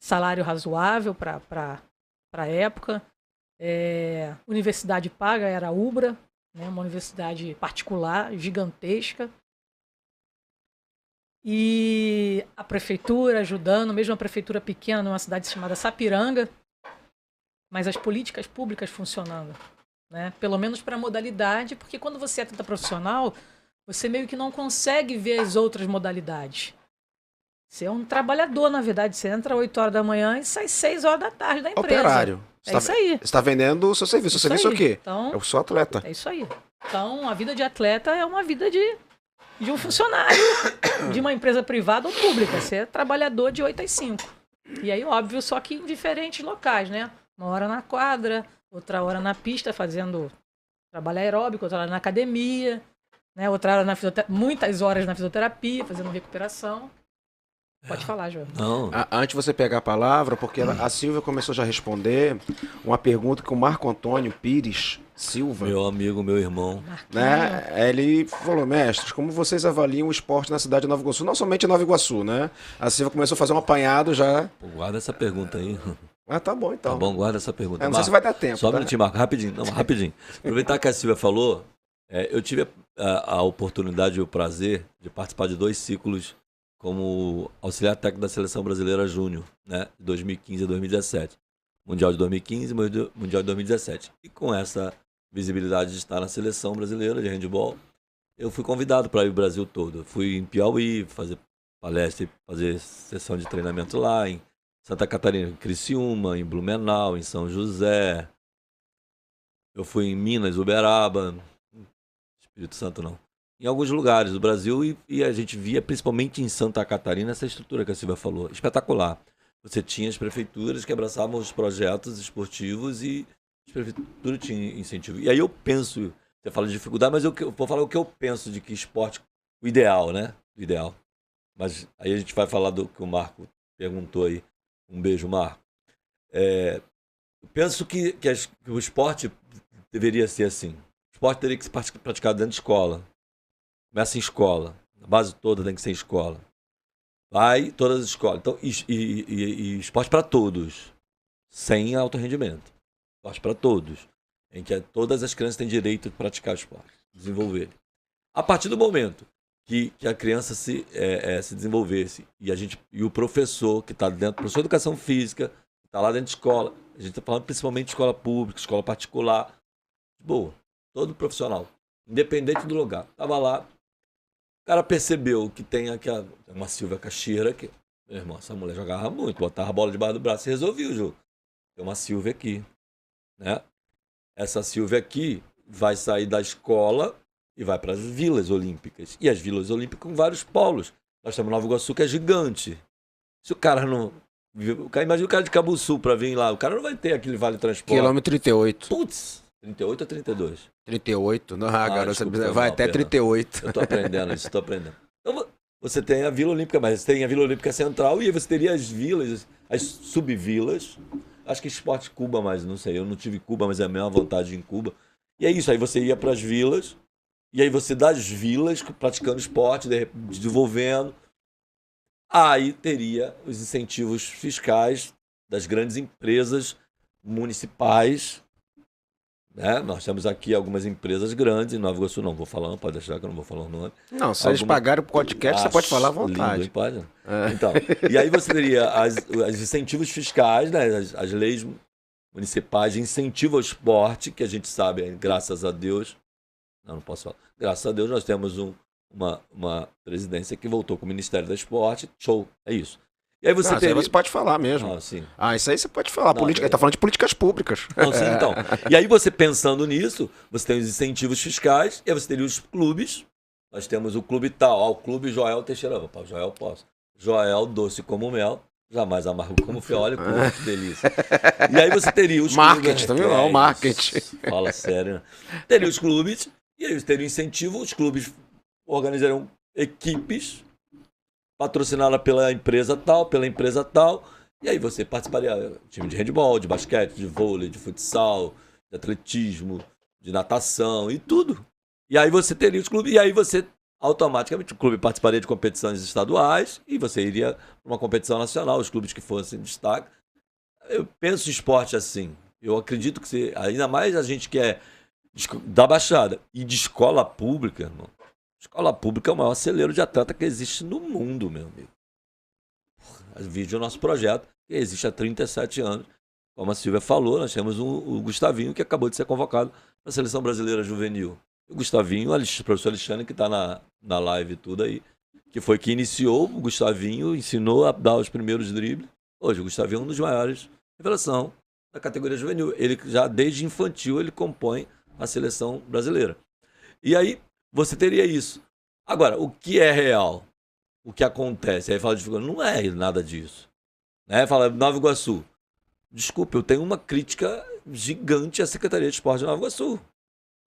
Salário razoável para a época. Universidade paga, era a UBRA, né, uma universidade particular, gigantesca. E a prefeitura ajudando, mesmo uma prefeitura pequena, numa cidade chamada Sapiranga, mas as políticas públicas funcionando, né? Pelo menos para a modalidade, porque quando você é atleta profissional, você meio que não consegue ver as outras modalidades. Você é um trabalhador, na verdade. Você entra 8 horas da manhã e sai 6 horas da tarde da empresa. Operário. É isso aí. Você está vendendo o seu serviço. O Isso serviço é aí. o quê? Então, Eu sou atleta. é isso aí. Então, a vida de atleta é uma vida de um funcionário de uma empresa privada ou pública. Você é trabalhador de 8 às 5. E aí, óbvio, só que em diferentes locais, né? Uma hora na quadra, outra hora na pista fazendo trabalho aeróbico, outra hora na academia, né? Outra hora muitas horas na fisioterapia, fazendo recuperação. Pode falar, João. Não. Antes de você pegar a palavra, porque a Silvia começou já a responder uma pergunta que o Marco Antônio Pires Silva, Meu amigo, meu irmão. né? Ele falou: mestres, como vocês avaliam o esporte na cidade de Nova Iguaçu? Não somente em Nova Iguaçu, né? A Silvia começou a fazer um apanhado já. Pô, guarda essa pergunta aí. Ah, tá bom então. Tá bom, guarda essa pergunta. Não sei se vai dar tempo. Só um tá? minutinho, Marco, rapidinho. Não, rapidinho. Aproveitar que a Silvia falou, eu tive a oportunidade e o prazer de participar de 2 ciclos como auxiliar técnico da Seleção Brasileira Júnior, né, de 2015 a 2017. Mundial de 2015 e Mundial de 2017. E com essa visibilidade de estar na Seleção Brasileira de handebol, eu fui convidado para ir o Brasil todo. Eu fui em Piauí fazer palestra, fazer sessão de treinamento lá, em Santa Catarina, em Criciúma, em Blumenau, em São José. Eu fui em Minas, Uberaba, Espírito Santo não. Em alguns lugares do Brasil e a gente via, principalmente em Santa Catarina, essa estrutura que a Silvia falou. Espetacular. Você tinha as prefeituras que abraçavam os projetos esportivos e as prefeituras tinham incentivo. E aí eu penso, você fala de dificuldade, mas eu vou falar o que eu penso de que esporte, o ideal, né? O ideal. Mas aí a gente vai falar do que o Marco perguntou aí. Um beijo, Marco. Eu penso que o esporte deveria ser assim. O esporte teria que ser praticado dentro de escola. Começa em escola. A base toda tem que ser em escola. Vai todas as escolas. Então, e esporte para todos. Sem alto rendimento. Esporte para todos. Em que todas as crianças têm direito de praticar esporte. Desenvolver. A partir do momento que a criança se desenvolvesse e o professor que está dentro, professor de educação física, que está lá dentro de escola, a gente está falando principalmente de escola pública, escola particular, boa, todo profissional, independente do lugar, estava lá, o cara percebeu que tem uma Silvia Caixeira, que, meu irmão, essa mulher jogava muito, botava a bola debaixo do braço e resolvia o jogo. Tem uma Silvia aqui, né? Essa Silvia aqui vai sair da escola e vai para as vilas olímpicas. E as vilas olímpicas com vários polos. Nós temos Nova Iguaçu, que é gigante. Se o cara não... Imagina o cara de Cabo Sul para vir lá. O cara não vai ter aquele vale transporte. Quilômetro 38. Putz, 38 ou 32? 38. Não, garoto, desculpa, vai não, até perdão. 38. Eu estou aprendendo isso, estou aprendendo. Então, você tem a Vila Olímpica, mas você tem a Vila Olímpica Central e aí você teria as vilas, as subvilas. Acho que Esporte Cuba, mas não sei. Eu não tive Cuba, mas é a mesma vontade em Cuba. E é isso, aí você ia para as vilas, e aí você das vilas, praticando esporte, desenvolvendo. Aí teria os incentivos fiscais das grandes empresas municipais. Né? Nós temos aqui algumas empresas grandes, em Nova Iguaçu não vou falar, não pode deixar que eu não vou falar o nome. Não, se eles pagarem o podcast, você pode falar à vontade. Lindo, hein, pode? Então, e aí você teria os incentivos fiscais, né? As leis municipais de incentivo ao esporte, que a gente sabe, graças a Deus, não posso falar, graças a Deus nós temos uma presidência que voltou com o Ministério do Esporte, show, é isso. E aí você teria... Você pode falar mesmo. Sim. Isso aí você pode falar. Não, Ele tá falando de políticas públicas. Não, sim, então. E aí você pensando nisso, você tem os incentivos fiscais, e aí você teria os clubes. Nós temos o clube tal, o clube Joel Teixeira. Opa, Joel posso. Joel doce como mel, jamais amargo como fiol, olha que delícia. E aí você teria os marketing clubes... também, não, marketing. Fala sério, né? Teria os clubes, e aí você teria incentivo, os clubes organizariam equipes patrocinada pela empresa tal, e aí você participaria time de handebol, de basquete, de vôlei, de futsal, de atletismo, de natação e tudo. E aí você teria os clubes, e aí você automaticamente o clube participaria de competições estaduais e você iria para uma competição nacional, os clubes que fossem destaque. Eu penso em esporte assim, eu acredito que ainda mais a gente que é da Baixada e de escola pública, irmão. Escola pública é o maior celeiro de atleta que existe no mundo, meu amigo. Vídeo o nosso projeto, que existe há 37 anos. como a Silvia falou, nós temos o Gustavinho, que acabou de ser convocado para a Seleção Brasileira Juvenil. O Gustavinho, o professor Alexandre, que está na live e tudo aí, que foi que iniciou, o Gustavinho ensinou a dar os primeiros dribles. Hoje, o Gustavinho é um dos maiores revelação da categoria juvenil. Ele já, desde infantil, ele compõe a Seleção Brasileira. E aí, você teria isso. Agora, o que é real? O que acontece? Aí fala de não é nada disso. Né? Fala, Nova Iguaçu. Desculpa, eu tenho uma crítica gigante à Secretaria de Esporte de Nova Iguaçu.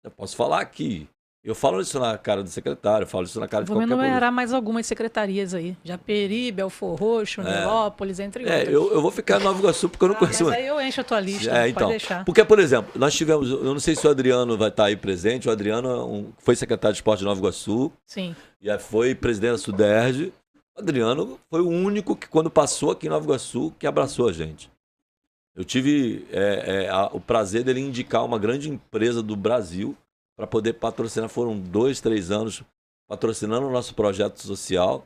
Eu posso falar aqui. Eu falo isso na cara do secretário, eu falo isso na cara de Vou qualquer político. enumerar mais algumas secretarias aí. Japeri, Belfor Roxo, Nilópolis, entre outras. Eu vou ficar em Nova Iguaçu porque eu não conheço. Mas aí eu encho a tua lista, então, pode deixar. Porque, por exemplo, nós tivemos, eu não sei se o Adriano vai estar aí presente, o Adriano foi secretário de Esporte de Nova Iguaçu. Sim. E foi presidente da Suderj. O Adriano foi o único que, quando passou aqui em Nova Iguaçu, que abraçou a gente. Eu tive o prazer dele indicar uma grande empresa do Brasil para poder patrocinar. Foram 2, 3 anos patrocinando o nosso projeto social.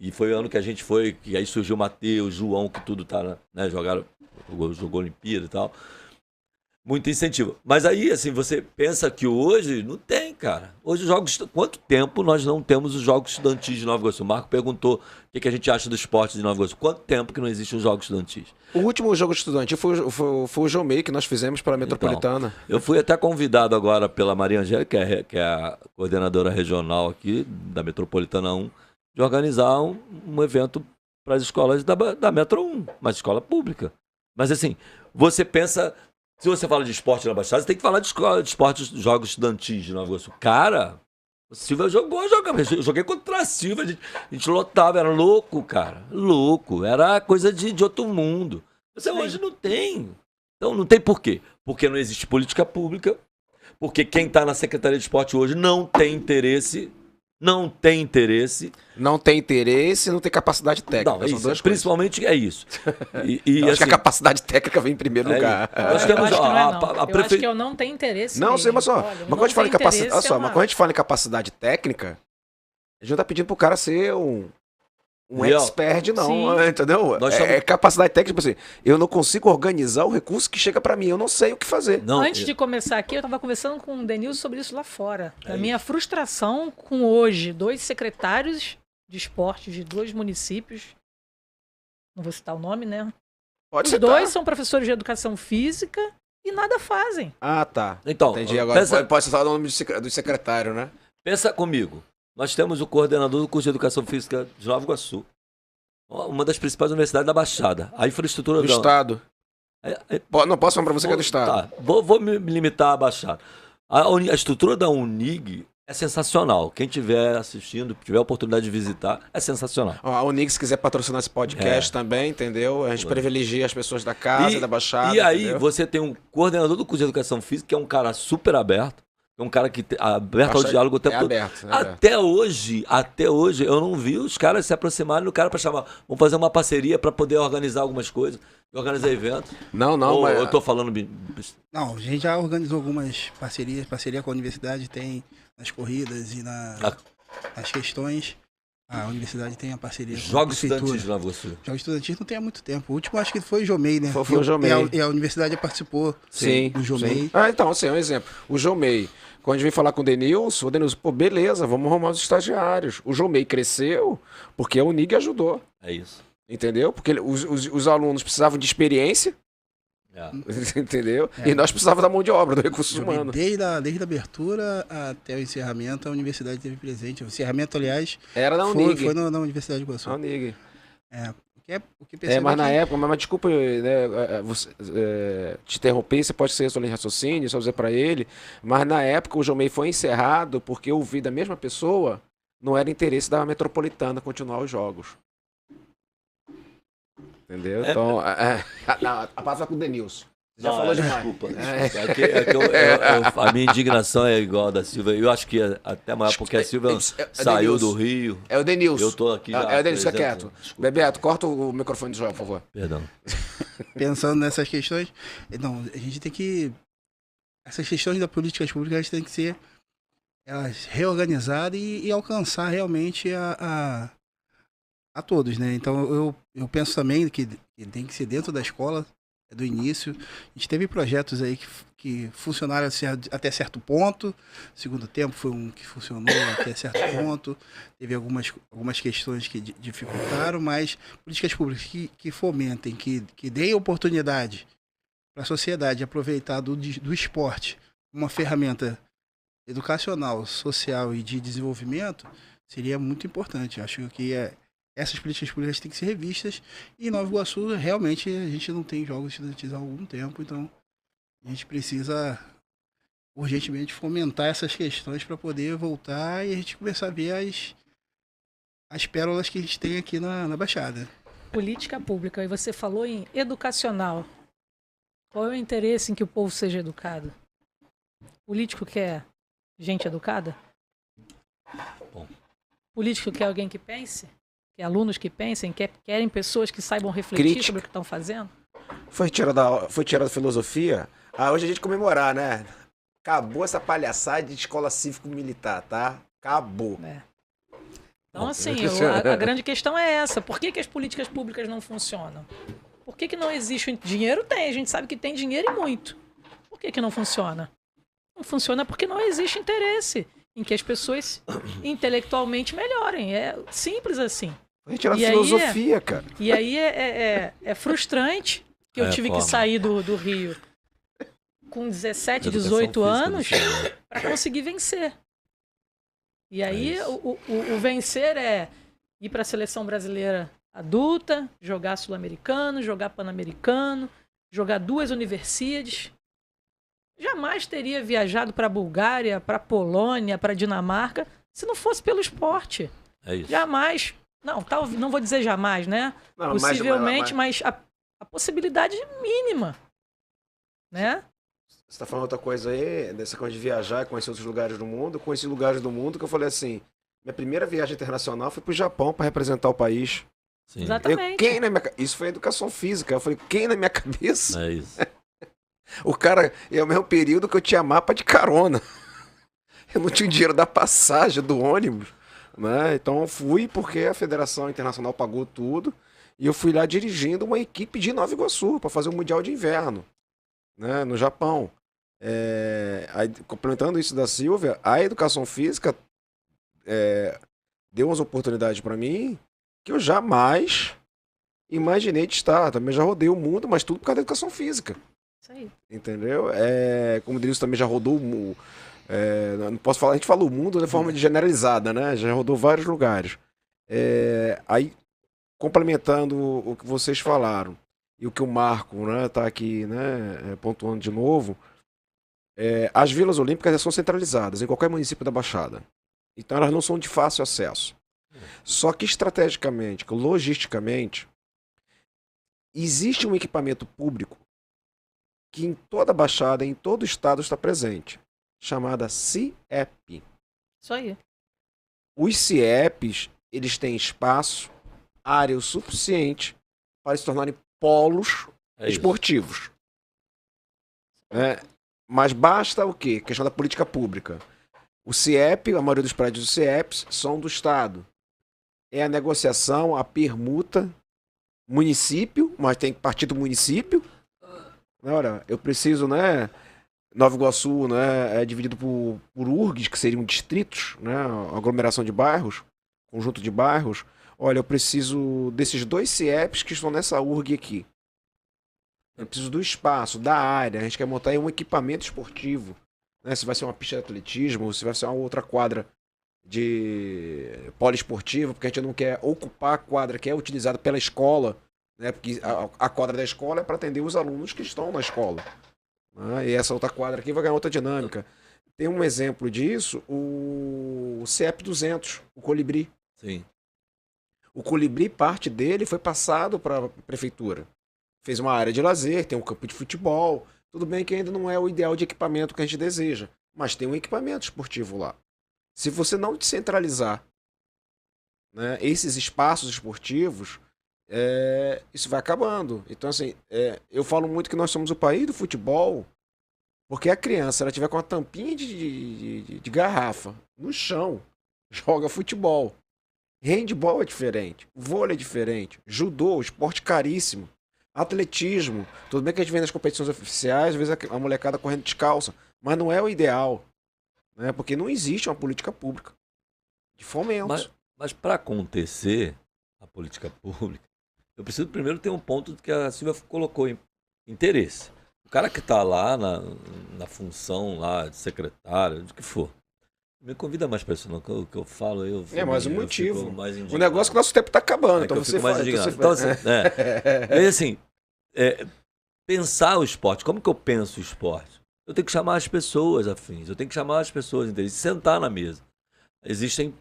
E foi o ano que a gente foi, que aí surgiu o Matheus, João, que tudo tá, né, jogou Olimpíada e tal. Muito incentivo. Mas aí, assim, você pensa que hoje não tem, cara. Hoje os jogos... Quanto tempo nós não temos os jogos estudantis de Nova Iguaçu? O Marco perguntou o que a gente acha do esporte de Nova Iguaçu. Quanto tempo que não existem os jogos estudantis? O último jogo estudantil foi o Jomei que nós fizemos para a Metropolitana. Então, eu fui até convidado agora pela Maria Angélica, que é a coordenadora regional aqui da Metropolitana 1, de organizar um evento para as escolas da Metro 1, uma escola pública. Mas assim, você pensa... Se você fala de esporte na Baixada, você tem que falar de escola de esporte, jogos estudantis de Nova Iguaçu. Cara, o Silvia eu joguei contra a Silvia, a gente lotava, era louco, cara. Louco, era coisa de outro mundo. Você hoje não tem. Então não tem por quê? Porque não existe política pública, porque quem está na Secretaria de Esporte hoje não tem interesse. Não tem interesse. Não tem interesse, não tem capacidade técnica. Não, é isso, principalmente é isso. Acho assim, que a capacidade técnica vem em primeiro lugar. Nós temos eu acho que eu não tenho interesse. Não, sei, mas só. Mas quando a gente fala em capacidade, olha só, mas quando a gente fala em capacidade técnica, a gente não tá pedindo pro cara ser um expert, não, entendeu? É capacidade técnica, tipo assim, eu não consigo organizar o recurso que chega para mim, eu não sei o que fazer. Não, antes de começar aqui, eu estava conversando com o Denilson sobre isso lá fora. A minha frustração com hoje, 2 secretários de esporte de 2 municípios, não vou citar o nome, né? Pode Os citar. 2 são professores de educação física e nada fazem. Ah, tá. Então, entendi. Agora pode citar o nome do secretário, né? Pensa comigo. Nós temos o coordenador do curso de Educação Física de Nova Iguaçu. Uma das principais universidades da Baixada. A infraestrutura do Estado. Não posso falar para você que é do Estado. Tá, vou me limitar à Baixada. A estrutura da Unig é sensacional. Quem estiver assistindo, tiver a oportunidade de visitar, é sensacional. A Unig, se quiser patrocinar esse podcast também, entendeu? A gente privilegia as pessoas da casa, da Baixada. E aí, entendeu? você tem um coordenador do curso de Educação Física, que é um cara super aberto. É um cara que aberto ao diálogo o tempo todo. Até hoje, eu não vi os caras se aproximarem do cara para chamar. Vamos fazer uma parceria para poder organizar algumas coisas, organizar eventos. Não, mas... eu tô falando. Não, a gente já organizou algumas parcerias. Parceria com a universidade tem nas corridas e nas questões. A universidade tem a parceria. Jogos estudantis de Nova Iguaçu. Jogos estudantis não tem há muito tempo. O último acho que foi o Jomei, né? Foi o Jomei. E a universidade participou do Jomei. Sim. Então, assim, um exemplo. O Jomei, quando a gente veio falar com o Denilson, pô, beleza, vamos arrumar os estagiários. O Jomei cresceu porque a Unig ajudou. É isso. Entendeu? Porque os alunos precisavam de experiência. Entendeu? E nós precisávamos da mão de obra, do recurso humano. Desde a abertura até o encerramento, a universidade esteve presente. O encerramento, aliás, era na Unig. Foi na Universidade de Iguaçu. Na Unig. Mas na época, mas desculpa, né, te interromper, você pode ser sua linha de raciocínio, só dizer para ele, mas na época o Jomei foi encerrado porque eu vi da mesma pessoa, não era interesse da Metropolitana continuar os jogos. Entendeu? Então, a passa com o Denilson. Já falou demais. Desculpa. A minha indignação é igual a da Silvia. Eu acho que é até maior, porque a Silvia saiu do Rio. É o Denilson. Eu tô aqui já. É o Denilson, fica quieto. Bebeto, corta o microfone do João, por favor. Perdão. Pensando nessas questões, não, a gente tem que... Essas questões da políticas públicas têm que ser reorganizadas e alcançar realmente a todos, né? Então eu penso também que tem que ser dentro da escola do início. A gente teve projetos aí que funcionaram até certo ponto. Segundo tempo foi um que funcionou até certo ponto. Teve algumas questões que dificultaram, mas políticas públicas que fomentem, que deem oportunidade para a sociedade aproveitar do esporte, uma ferramenta educacional, social e de desenvolvimento, seria muito importante. Acho que essas políticas públicas têm que ser revistas. E em Nova Iguaçu, realmente, a gente não tem jogos estudantis há algum tempo, então a gente precisa urgentemente fomentar essas questões para poder voltar e a gente começar a ver as pérolas que a gente tem aqui na Baixada. Política pública, e você falou em educacional. Qual é o interesse em que o povo seja educado? O político quer gente educada? Bom. O político quer alguém que pense? Quer alunos que pensem? Querem pessoas que saibam refletir Crítica. sobre o que estão fazendo? Foi tirada da filosofia. Hoje a gente comemorar, né? Acabou essa palhaçada de escola cívico-militar, tá? Acabou. Então, assim, a grande questão é essa. Por que as políticas públicas não funcionam? Por que não existe... Dinheiro tem, a gente sabe que tem dinheiro e muito. Por que não funciona? Não funciona porque não existe interesse em que as pessoas intelectualmente melhorem. É simples assim. Foi tirar filosofia, cara. E aí é frustrante que eu tive que sair do Rio com 17, 18 anos para conseguir vencer. E aí o vencer é ir para a seleção brasileira adulta, jogar sul-americano, jogar pan-americano, jogar 2 universidades. Jamais teria viajado para a Bulgária, para a Polônia, para a Dinamarca, se não fosse pelo esporte. É isso. Jamais. Não vou dizer jamais, né? Não, possivelmente, mas a possibilidade mínima. Né? Você tá falando outra coisa aí, dessa coisa de viajar e conhecer outros lugares do mundo. Eu conheci lugares do mundo que eu falei assim, minha primeira viagem internacional foi pro Japão para representar o país. Sim. Exatamente. Isso foi educação física. Eu falei, quem na minha cabeça? É isso. O cara, é o mesmo período que eu tinha mapa de carona. Eu não tinha dinheiro da passagem do ônibus, né? Então eu fui porque a Federação Internacional pagou tudo e eu fui lá dirigindo uma equipe de Nova Iguaçu para fazer o Mundial de Inverno, né? No Japão. Aí, complementando isso da Silvia, a educação física deu umas oportunidades para mim que eu jamais imaginei de estar. Também já rodei o mundo, mas tudo por causa da educação física. Isso aí. Entendeu? Como o Denilson também já rodou não posso falar, a gente fala o mundo de forma generalizada, né? Já rodou vários lugares. Aí, complementando o que vocês falaram, e o que o Marco, né, tá aqui, né, pontuando de novo, as vilas olímpicas são centralizadas em qualquer município da Baixada. Então elas não são de fácil acesso. Só que estrategicamente, logisticamente, existe um equipamento público que em toda a Baixada, em todo o estado está presente, chamada CIEP. Isso aí. Os CIEPs, eles têm espaço, área o suficiente para se tornarem polos esportivos. Mas basta o quê? Questão da política pública. O CIEP, a maioria dos prédios do CIEPs são do estado. É a negociação, a permuta, município, mas tem que partir do município. Ora, eu preciso, né? Nova Iguaçu, né, é dividido por URGs, que seriam distritos, né, aglomeração de bairros, conjunto de bairros. Olha, eu preciso desses 2 CIEPs que estão nessa URG aqui. Eu preciso do espaço, da área. A gente quer montar aí um equipamento esportivo, né? Se vai ser uma pista de atletismo, se vai ser uma outra quadra de poliesportiva, porque a gente não quer ocupar a quadra que é utilizada pela escola, né? Porque a quadra da escola é para atender os alunos que estão na escola. E essa outra quadra aqui vai ganhar outra dinâmica. Tem um exemplo disso, o CIEP 200, o Colibri. Sim. O Colibri, parte dele foi passado para a prefeitura. Fez uma área de lazer, tem um campo de futebol. Tudo bem que ainda não é o ideal de equipamento que a gente deseja, mas tem um equipamento esportivo lá. Se você não descentralizar, né, esses espaços esportivos, isso vai acabando. Então, assim, eu falo muito que nós somos o país do futebol, porque a criança, ela tiver com uma tampinha de garrafa no chão, joga futebol. Handball é diferente, vôlei é diferente, judô, esporte caríssimo. Atletismo, tudo bem que a gente vê nas competições oficiais, às vezes a molecada correndo descalça, mas não é o ideal, né? Porque não existe uma política pública de fomento. Mas para acontecer a política pública, eu preciso primeiro ter um ponto que a Silvia colocou em interesse. O cara que está lá na função lá de secretário, de que for, me convida mais para isso, não. O que eu falo, eu fico, mais um eu motivo. fico mais O indignado. negócio é que o nosso tempo está acabando, então eu você fico mais fala. indignado. Então, assim, E assim, pensar o esporte, como que eu penso o esporte? Eu tenho que chamar as pessoas afins, eu tenho que chamar as pessoas interessantes, sentar na mesa. Existem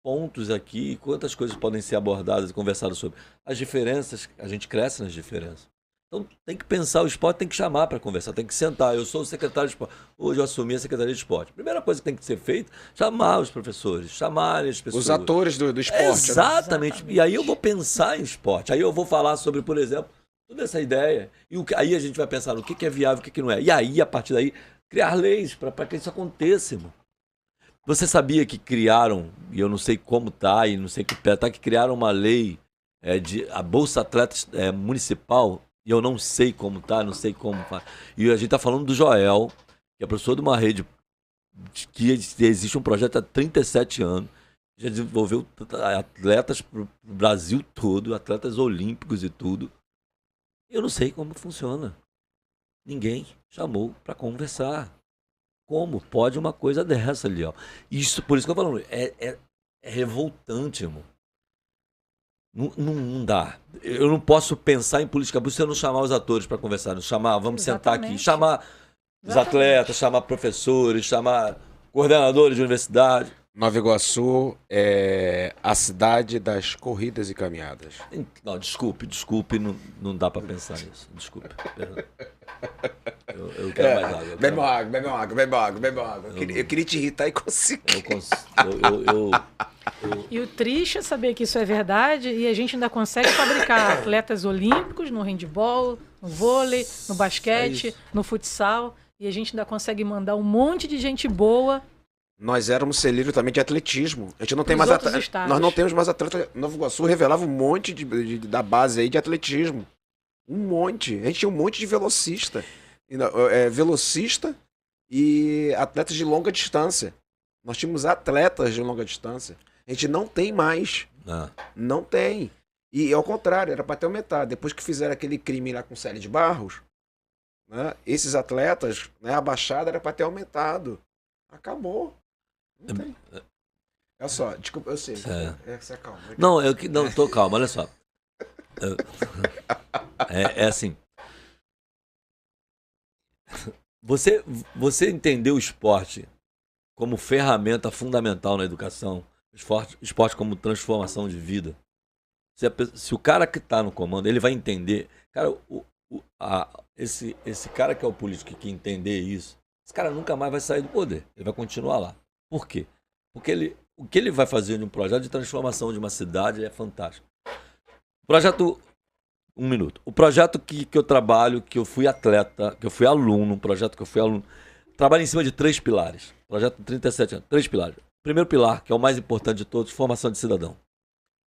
pontos aqui, quantas coisas podem ser abordadas e conversadas sobre. As diferenças, a gente cresce nas diferenças. Então tem que pensar o esporte, tem que chamar para conversar, tem que sentar. Eu sou o secretário de esporte, hoje eu assumi a secretaria de esporte. Primeira coisa que tem que ser feita, chamar os professores, chamar as pessoas. Os atores do esporte. Exatamente. E aí eu vou pensar em esporte, aí eu vou falar sobre, por exemplo, toda essa ideia. E aí a gente vai pensar no que é viável, o que não é. E aí, a partir daí, criar leis para que isso aconteça, irmão. Você sabia que criaram, e eu não sei como tá, e não sei que pé tá, que criaram uma lei de a Bolsa Atletas municipal, e eu não sei como tá, não sei como faz. E a gente tá falando do Joel, que é professor de uma rede que existe um projeto há 37 anos, já desenvolveu atletas pro Brasil todo, atletas olímpicos e tudo. Eu não sei como funciona. Ninguém chamou para conversar. Como pode uma coisa dessa, Liel? Isso, por isso que eu falo, é revoltante, irmão. Não dá. Eu não posso pensar em política pública se eu não chamar os atores para conversar. Não chamar, vamos sentar aqui, chamar os atletas, chamar professores, chamar coordenadores de universidade. Nova Iguaçu é a cidade das corridas e caminhadas. Não, desculpe, não dá para pensar nisso. Desculpe. Eu quero mais água. Bebe água. Eu queria te irritar e consegui. E o triste é saber que isso é verdade e a gente ainda consegue fabricar atletas olímpicos no handebol, no vôlei, no basquete, no futsal, e a gente ainda consegue mandar um monte de gente boa. Nós éramos celeiro também de atletismo. A gente não tem mais Nós não temos mais atleta. Nova Iguaçu revelava um monte da base aí de atletismo. Um monte. A gente tinha um monte de velocista. Velocista e atletas de longa distância. Nós tínhamos atletas de longa distância. A gente não tem mais. Não tem. E ao contrário, era para ter aumentado. Depois que fizeram aquele crime lá com o Célio de Barros, né, esses atletas, né, a baixada era para ter aumentado. Acabou. Não tem. Olha só, desculpa, eu sei. Você é calmo. Não, tô calmo, olha só. É assim. Você entendeu o esporte como ferramenta fundamental na educação, esporte como transformação de vida. Se o cara que está no comando, ele vai entender. Cara, esse cara que é o político que entender isso, esse cara nunca mais vai sair do poder. Ele vai continuar lá. Por quê? Porque o que ele vai fazer de um projeto de transformação de uma cidade é fantástico. Um minuto. O projeto que eu trabalho, que eu fui atleta, que eu fui aluno, trabalha em cima de 3 pilares. Projeto de 37 anos, 3 pilares. Primeiro pilar, que é o mais importante de todos, formação de cidadão.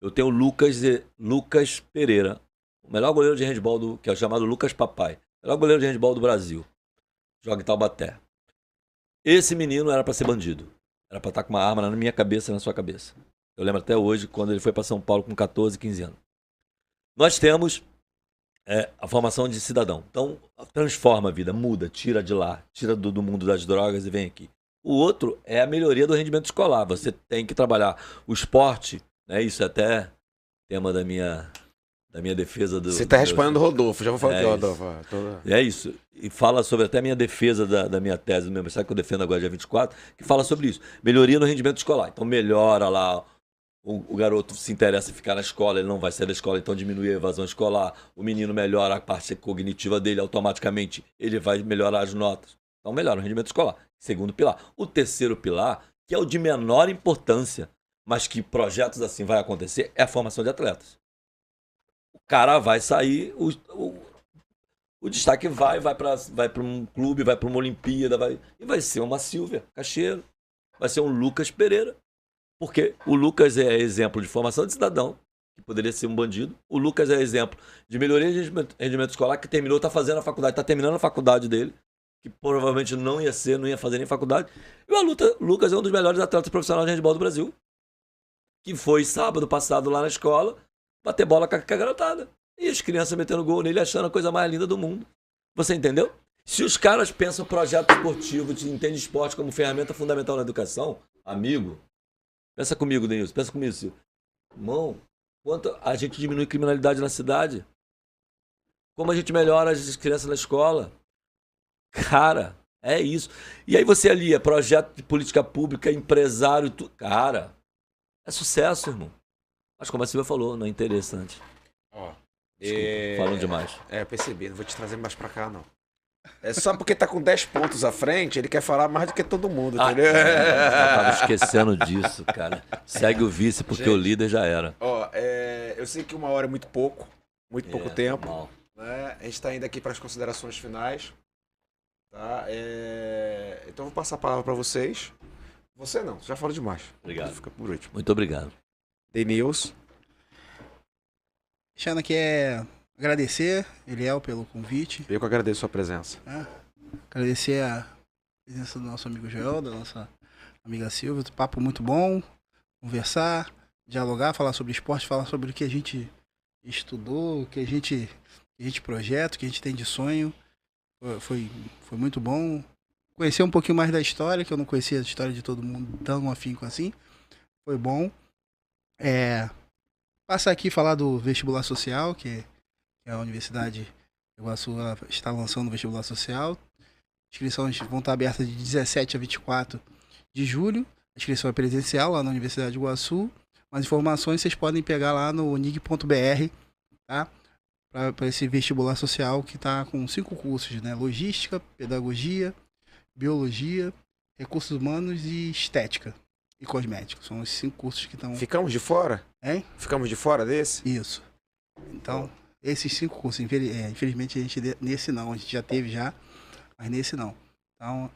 Eu tenho Lucas Pereira, o melhor goleiro de handebol, que é o chamado Lucas Papai. O melhor goleiro de handebol do Brasil. Joga em Taubaté. Esse menino era para ser bandido. Era para estar com uma arma na minha cabeça e na sua cabeça. Eu lembro até hoje, quando ele foi para São Paulo com 14, 15 anos. Nós temos a formação de cidadão. Então, transforma a vida, muda, tira de lá, tira do mundo das drogas e vem aqui. O outro é a melhoria do rendimento escolar. Você tem que trabalhar o esporte, né? Isso é até tema da minha defesa do... Você está respondendo o Rodolfo, já vou falar do Rodolfo. É isso. E fala sobre até a minha defesa da minha tese do meu mestrado, que eu defendo agora dia 24, que fala sobre isso. Melhoria no rendimento escolar. Então melhora lá, o garoto se interessa em ficar na escola, ele não vai sair da escola, então diminui a evasão escolar. O menino melhora a parte cognitiva dele, automaticamente ele vai melhorar as notas. Então melhora o rendimento escolar. Segundo pilar. O terceiro pilar, que é o de menor importância, mas que projetos assim vai acontecer, é a formação de atletas. O cara vai sair, o destaque vai para um clube, vai para uma Olimpíada, e vai ser uma Silvia Cacheiro, vai ser um Lucas Pereira. Porque o Lucas é exemplo de formação de cidadão, que poderia ser um bandido. O Lucas é exemplo de melhoria de rendimento escolar, que terminou, está fazendo a faculdade, está terminando a faculdade dele, que provavelmente não ia fazer nem faculdade. E o Lucas é um dos melhores atletas profissionais de handebol do Brasil, que foi sábado passado lá na escola, bater bola com a garotada. E as crianças metendo gol nele, achando a coisa mais linda do mundo. Você entendeu? Se os caras pensam projeto esportivo, entendem esporte como ferramenta fundamental na educação, amigo, pensa comigo, Denilson, pensa comigo, Silvio. Irmão, quanto a gente diminui criminalidade na cidade? Como a gente melhora as crianças na escola? Cara, é isso. E aí você alia projeto de política pública, empresário, cara, é sucesso, irmão. Mas como a Silvia falou, não é interessante. Ó, Desculpa, falando demais. Percebi, não vou te trazer mais pra cá, não. É só porque tá com 10 pontos à frente, ele quer falar mais do que todo mundo, entendeu? Eu tava esquecendo disso, cara. Segue o vice, porque gente, o líder já era. Ó, eu sei que 1 hora é muito pouco tempo. Normal. Né? A gente tá indo aqui para as considerações finais. Tá? Então eu vou passar a palavra para vocês. Você não, você já falou demais. Obrigado. Fica por último. Muito obrigado. Denilson. Deixando aqui agradecer, Eliel, pelo convite. Eu que agradeço a sua presença. Agradecer a presença do nosso amigo Joel, da nossa amiga Silvia. Papo muito bom. Conversar, dialogar, falar sobre esporte, falar sobre o que a gente estudou, o que a gente projeta, o que a gente tem de sonho. Foi muito bom. Conhecer um pouquinho mais da história, que eu não conhecia a história de todo mundo tão afinco assim. Foi bom. Passar aqui e falar do vestibular social, que a Universidade de Iguaçu está lançando o vestibular social. Inscrições vão estar abertas de 17 a 24 de julho. A inscrição é presencial lá na Universidade de Iguaçu. Mais informações vocês podem pegar lá no unig.br, tá? Para esse vestibular social que está com 5 cursos, né? Logística, pedagogia, biologia, recursos humanos e estética e cosméticos. São os 5 cursos que estão... Ficamos de fora? Hein? Ficamos de fora desse? Isso. Então, esses 5 cursos, infelizmente a gente nesse não, a gente já teve já, mas nesse não. Então,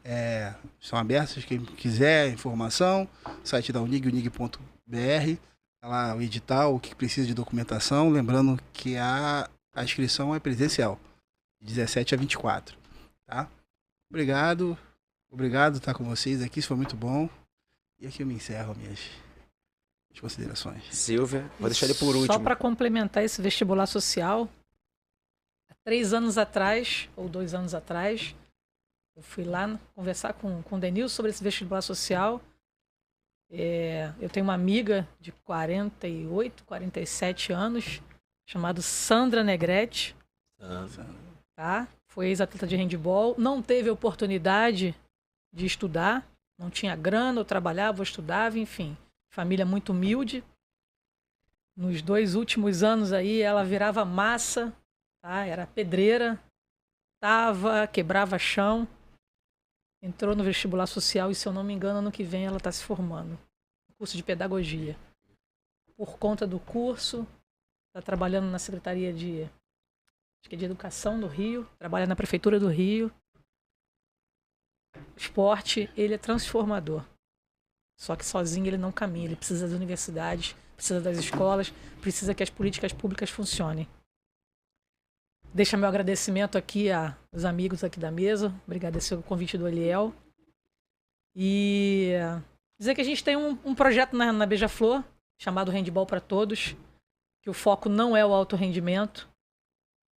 estão abertos, quem quiser informação, site da Unig, unig.br, tá lá o edital, o que precisa de documentação, lembrando que a inscrição é presencial, de 17 a 24, tá? Obrigado estar com vocês aqui, isso foi muito bom. E aqui eu me encerro minhas considerações. Silvia, vou deixar ele por último. Só para complementar esse vestibular social, há 3 anos atrás, ou 2 anos atrás, eu fui lá conversar com o Denilson sobre esse vestibular social. Eu tenho uma amiga de 48, 47 anos, chamada Sandra Negrete. Tá? Foi ex-atleta de handebol. Não teve oportunidade de estudar. Não tinha grana, eu trabalhava, eu estudava, enfim. Família muito humilde. Nos 2 últimos anos aí, ela virava massa, tá? Era pedreira, quebrava chão. Entrou no vestibular social e, se eu não me engano, ano que vem ela está se formando. Curso de pedagogia. Por conta do curso, está trabalhando na Secretaria de Educação do Rio, trabalha na Prefeitura do Rio. O esporte, ele é transformador. Só que sozinho ele não caminha. Ele precisa das universidades, precisa das escolas, precisa que as políticas públicas funcionem. Deixa meu agradecimento aqui aos amigos aqui da mesa. Obrigado pelo convite do Eliel. E dizer que a gente tem um projeto na Beija-Flor, chamado Handebol para Todos, que o foco não é o alto rendimento.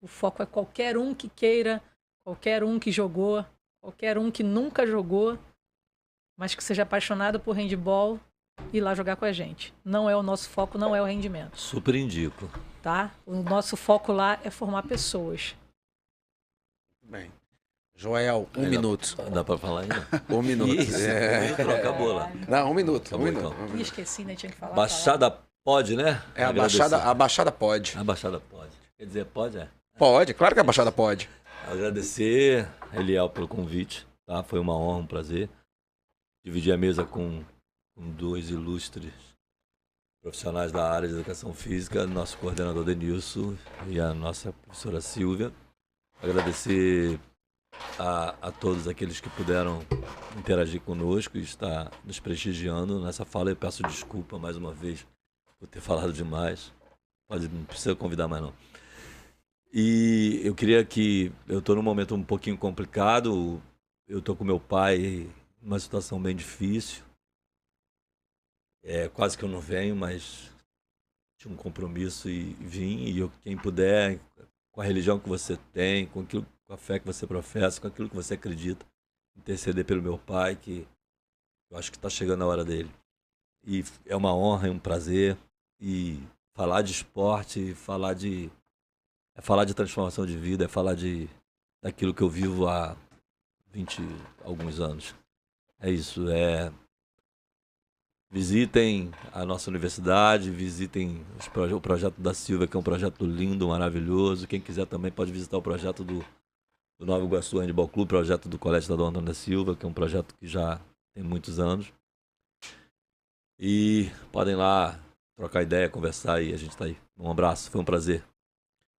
O foco é qualquer um que queira, qualquer um que jogou, qualquer um que nunca jogou, mas que seja apaixonado por handebol, ir lá jogar com a gente. Não é o nosso foco, não é o rendimento. Super indico. Tá? O nosso foco lá é formar pessoas. Bem. Joel, 1 minuto. Dá pra falar ainda? 1 minuto. Isso, acabou lá. Não, 1 minuto. Acabou, 1 minuto. então. Esqueci, né? Tinha que falar. Baixada pode, né? A Baixada pode. A Baixada pode. Quer dizer, pode, Pode, claro que a Baixada pode. Agradecer, Eliel, pelo convite. Tá? Foi uma honra, um prazer. Dividir a mesa com 2 ilustres profissionais da área de educação física, nosso coordenador Denilson e a nossa professora Silvia. Agradecer a todos aqueles que puderam interagir conosco e estar nos prestigiando nessa fala. Eu peço desculpa mais uma vez por ter falado demais. não precisa convidar mais, não. E eu queria que... Eu estou num momento um pouquinho complicado. Eu estou com meu pai numa situação bem difícil. Quase que eu não venho, mas tinha um compromisso e vim. E quem puder, com a religião que você tem, com a fé que você professa, com aquilo que você acredita, interceder pelo meu pai, que eu acho que está chegando a hora dele. E é uma honra e um prazer. E falar de esporte, falar de transformação de vida, é falar daquilo que eu vivo há 20 alguns anos. É isso. Visitem a nossa universidade, visitem o projeto da Silva, que é um projeto lindo, maravilhoso. Quem quiser também pode visitar o projeto do Nova Iguaçu Handball Clube, projeto do Colégio Estadual Antônio da Silva, que é um projeto que já tem muitos anos. E podem lá trocar ideia, conversar e a gente está aí. Um abraço, foi um prazer.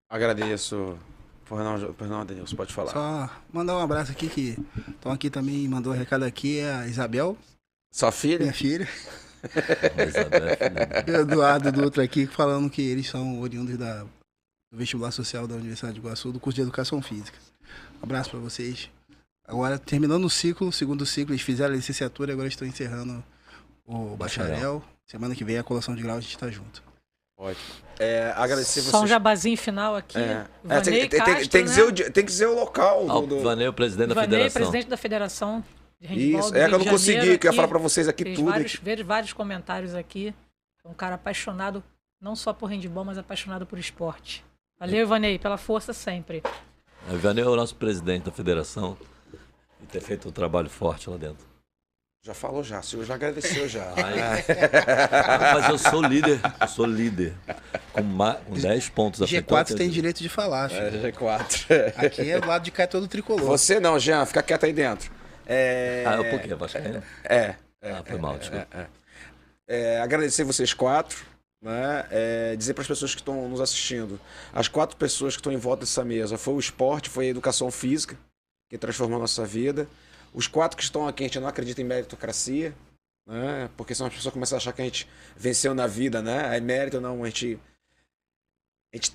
Agradeço. Perdão, Denilson, pode falar. Só mandar um abraço aqui, que estão aqui também, mandou um recado aqui, é a Isabel. Sua filha? Minha filha. Isabel, E o Eduardo do outro aqui, falando que eles são oriundos do vestibular social da Universidade de Iguaçu, do curso de Educação Física. Um abraço para vocês. Agora, terminando o segundo ciclo, eles fizeram a licenciatura, agora estão encerrando o bacharel. Semana que vem a colação de grau, a gente está junto. Ótimo. Agradecer Só um vocês. jabazinho final aqui. Vanei Castro, tem que dizer o local. Vanei, o presidente da Vanei, federação. presidente da Federação de Handball Isso, do Rio que eu de não consegui, Janeiro que eu ia aqui. falar pra vocês aqui Fez tudo. vários comentários aqui. É um cara apaixonado, não só por handball, mas apaixonado por esporte. Valeu, Vanei, pela força sempre. O Vanei é o nosso presidente da federação e ter feito um trabalho forte lá dentro. Já falou já, o senhor já agradeceu já. Mas eu sou líder. Com 10 pontos à frente. G4 tem direito de falar, filho. G4. Aqui é do lado de cá é todo tricolor. Você não, Jean, fica quieto aí dentro. Por quê? Vascaíno? Foi mal, desculpa. Agradecer vocês 4, né? Dizer para as pessoas que estão nos assistindo, as 4 pessoas que estão em volta dessa mesa, foi o esporte, foi a educação física, que transformou a nossa vida. Os 4 que estão aqui, a gente não acredita em meritocracia, né? Porque senão as pessoas começam a achar que a gente venceu na vida, né? É mérito, não, a gente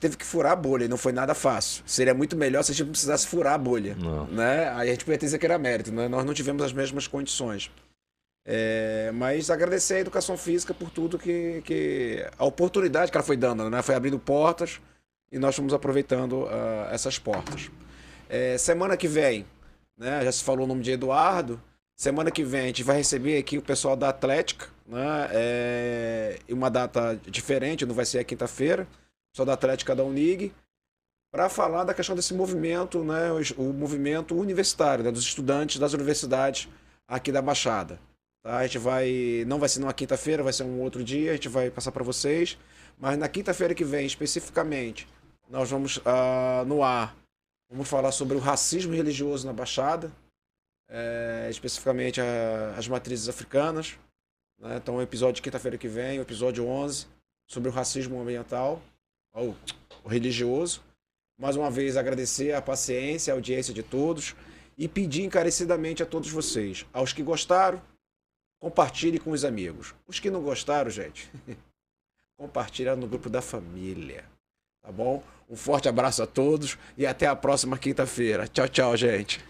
teve que furar a bolha e não foi nada fácil. Seria muito melhor se a gente não precisasse furar a bolha, né? Aí a gente podia dizer que era mérito, né? Nós não tivemos as mesmas condições. Mas agradecer a educação física por tudo a oportunidade que ela foi dando, né? Foi abrindo portas e nós fomos aproveitando essas portas. Semana que vem, né? Já se falou o nome de Eduardo. Semana que vem a gente vai receber aqui o pessoal da Atlética, né? E uma data diferente, não vai ser a quinta-feira, o pessoal da Atlética da Unig, para falar da questão desse movimento, né? O movimento universitário, né? Dos estudantes das universidades aqui da Baixada. Tá? A gente não vai ser numa quinta-feira, vai ser um outro dia, a gente vai passar para vocês. Mas na quinta-feira que vem, especificamente, nós vamos no ar, vamos falar sobre o racismo religioso na Baixada, especificamente as matrizes africanas. Né? Então, o episódio de quinta-feira que vem, o episódio 11, sobre o racismo ambiental, ou o religioso. Mais uma vez, agradecer a paciência, a audiência de todos e pedir encarecidamente a todos vocês, aos que gostaram, compartilhe com os amigos. Os que não gostaram, gente, compartilha no grupo da família. Tá bom? Um forte abraço a todos e até a próxima quinta-feira. Tchau, tchau, gente.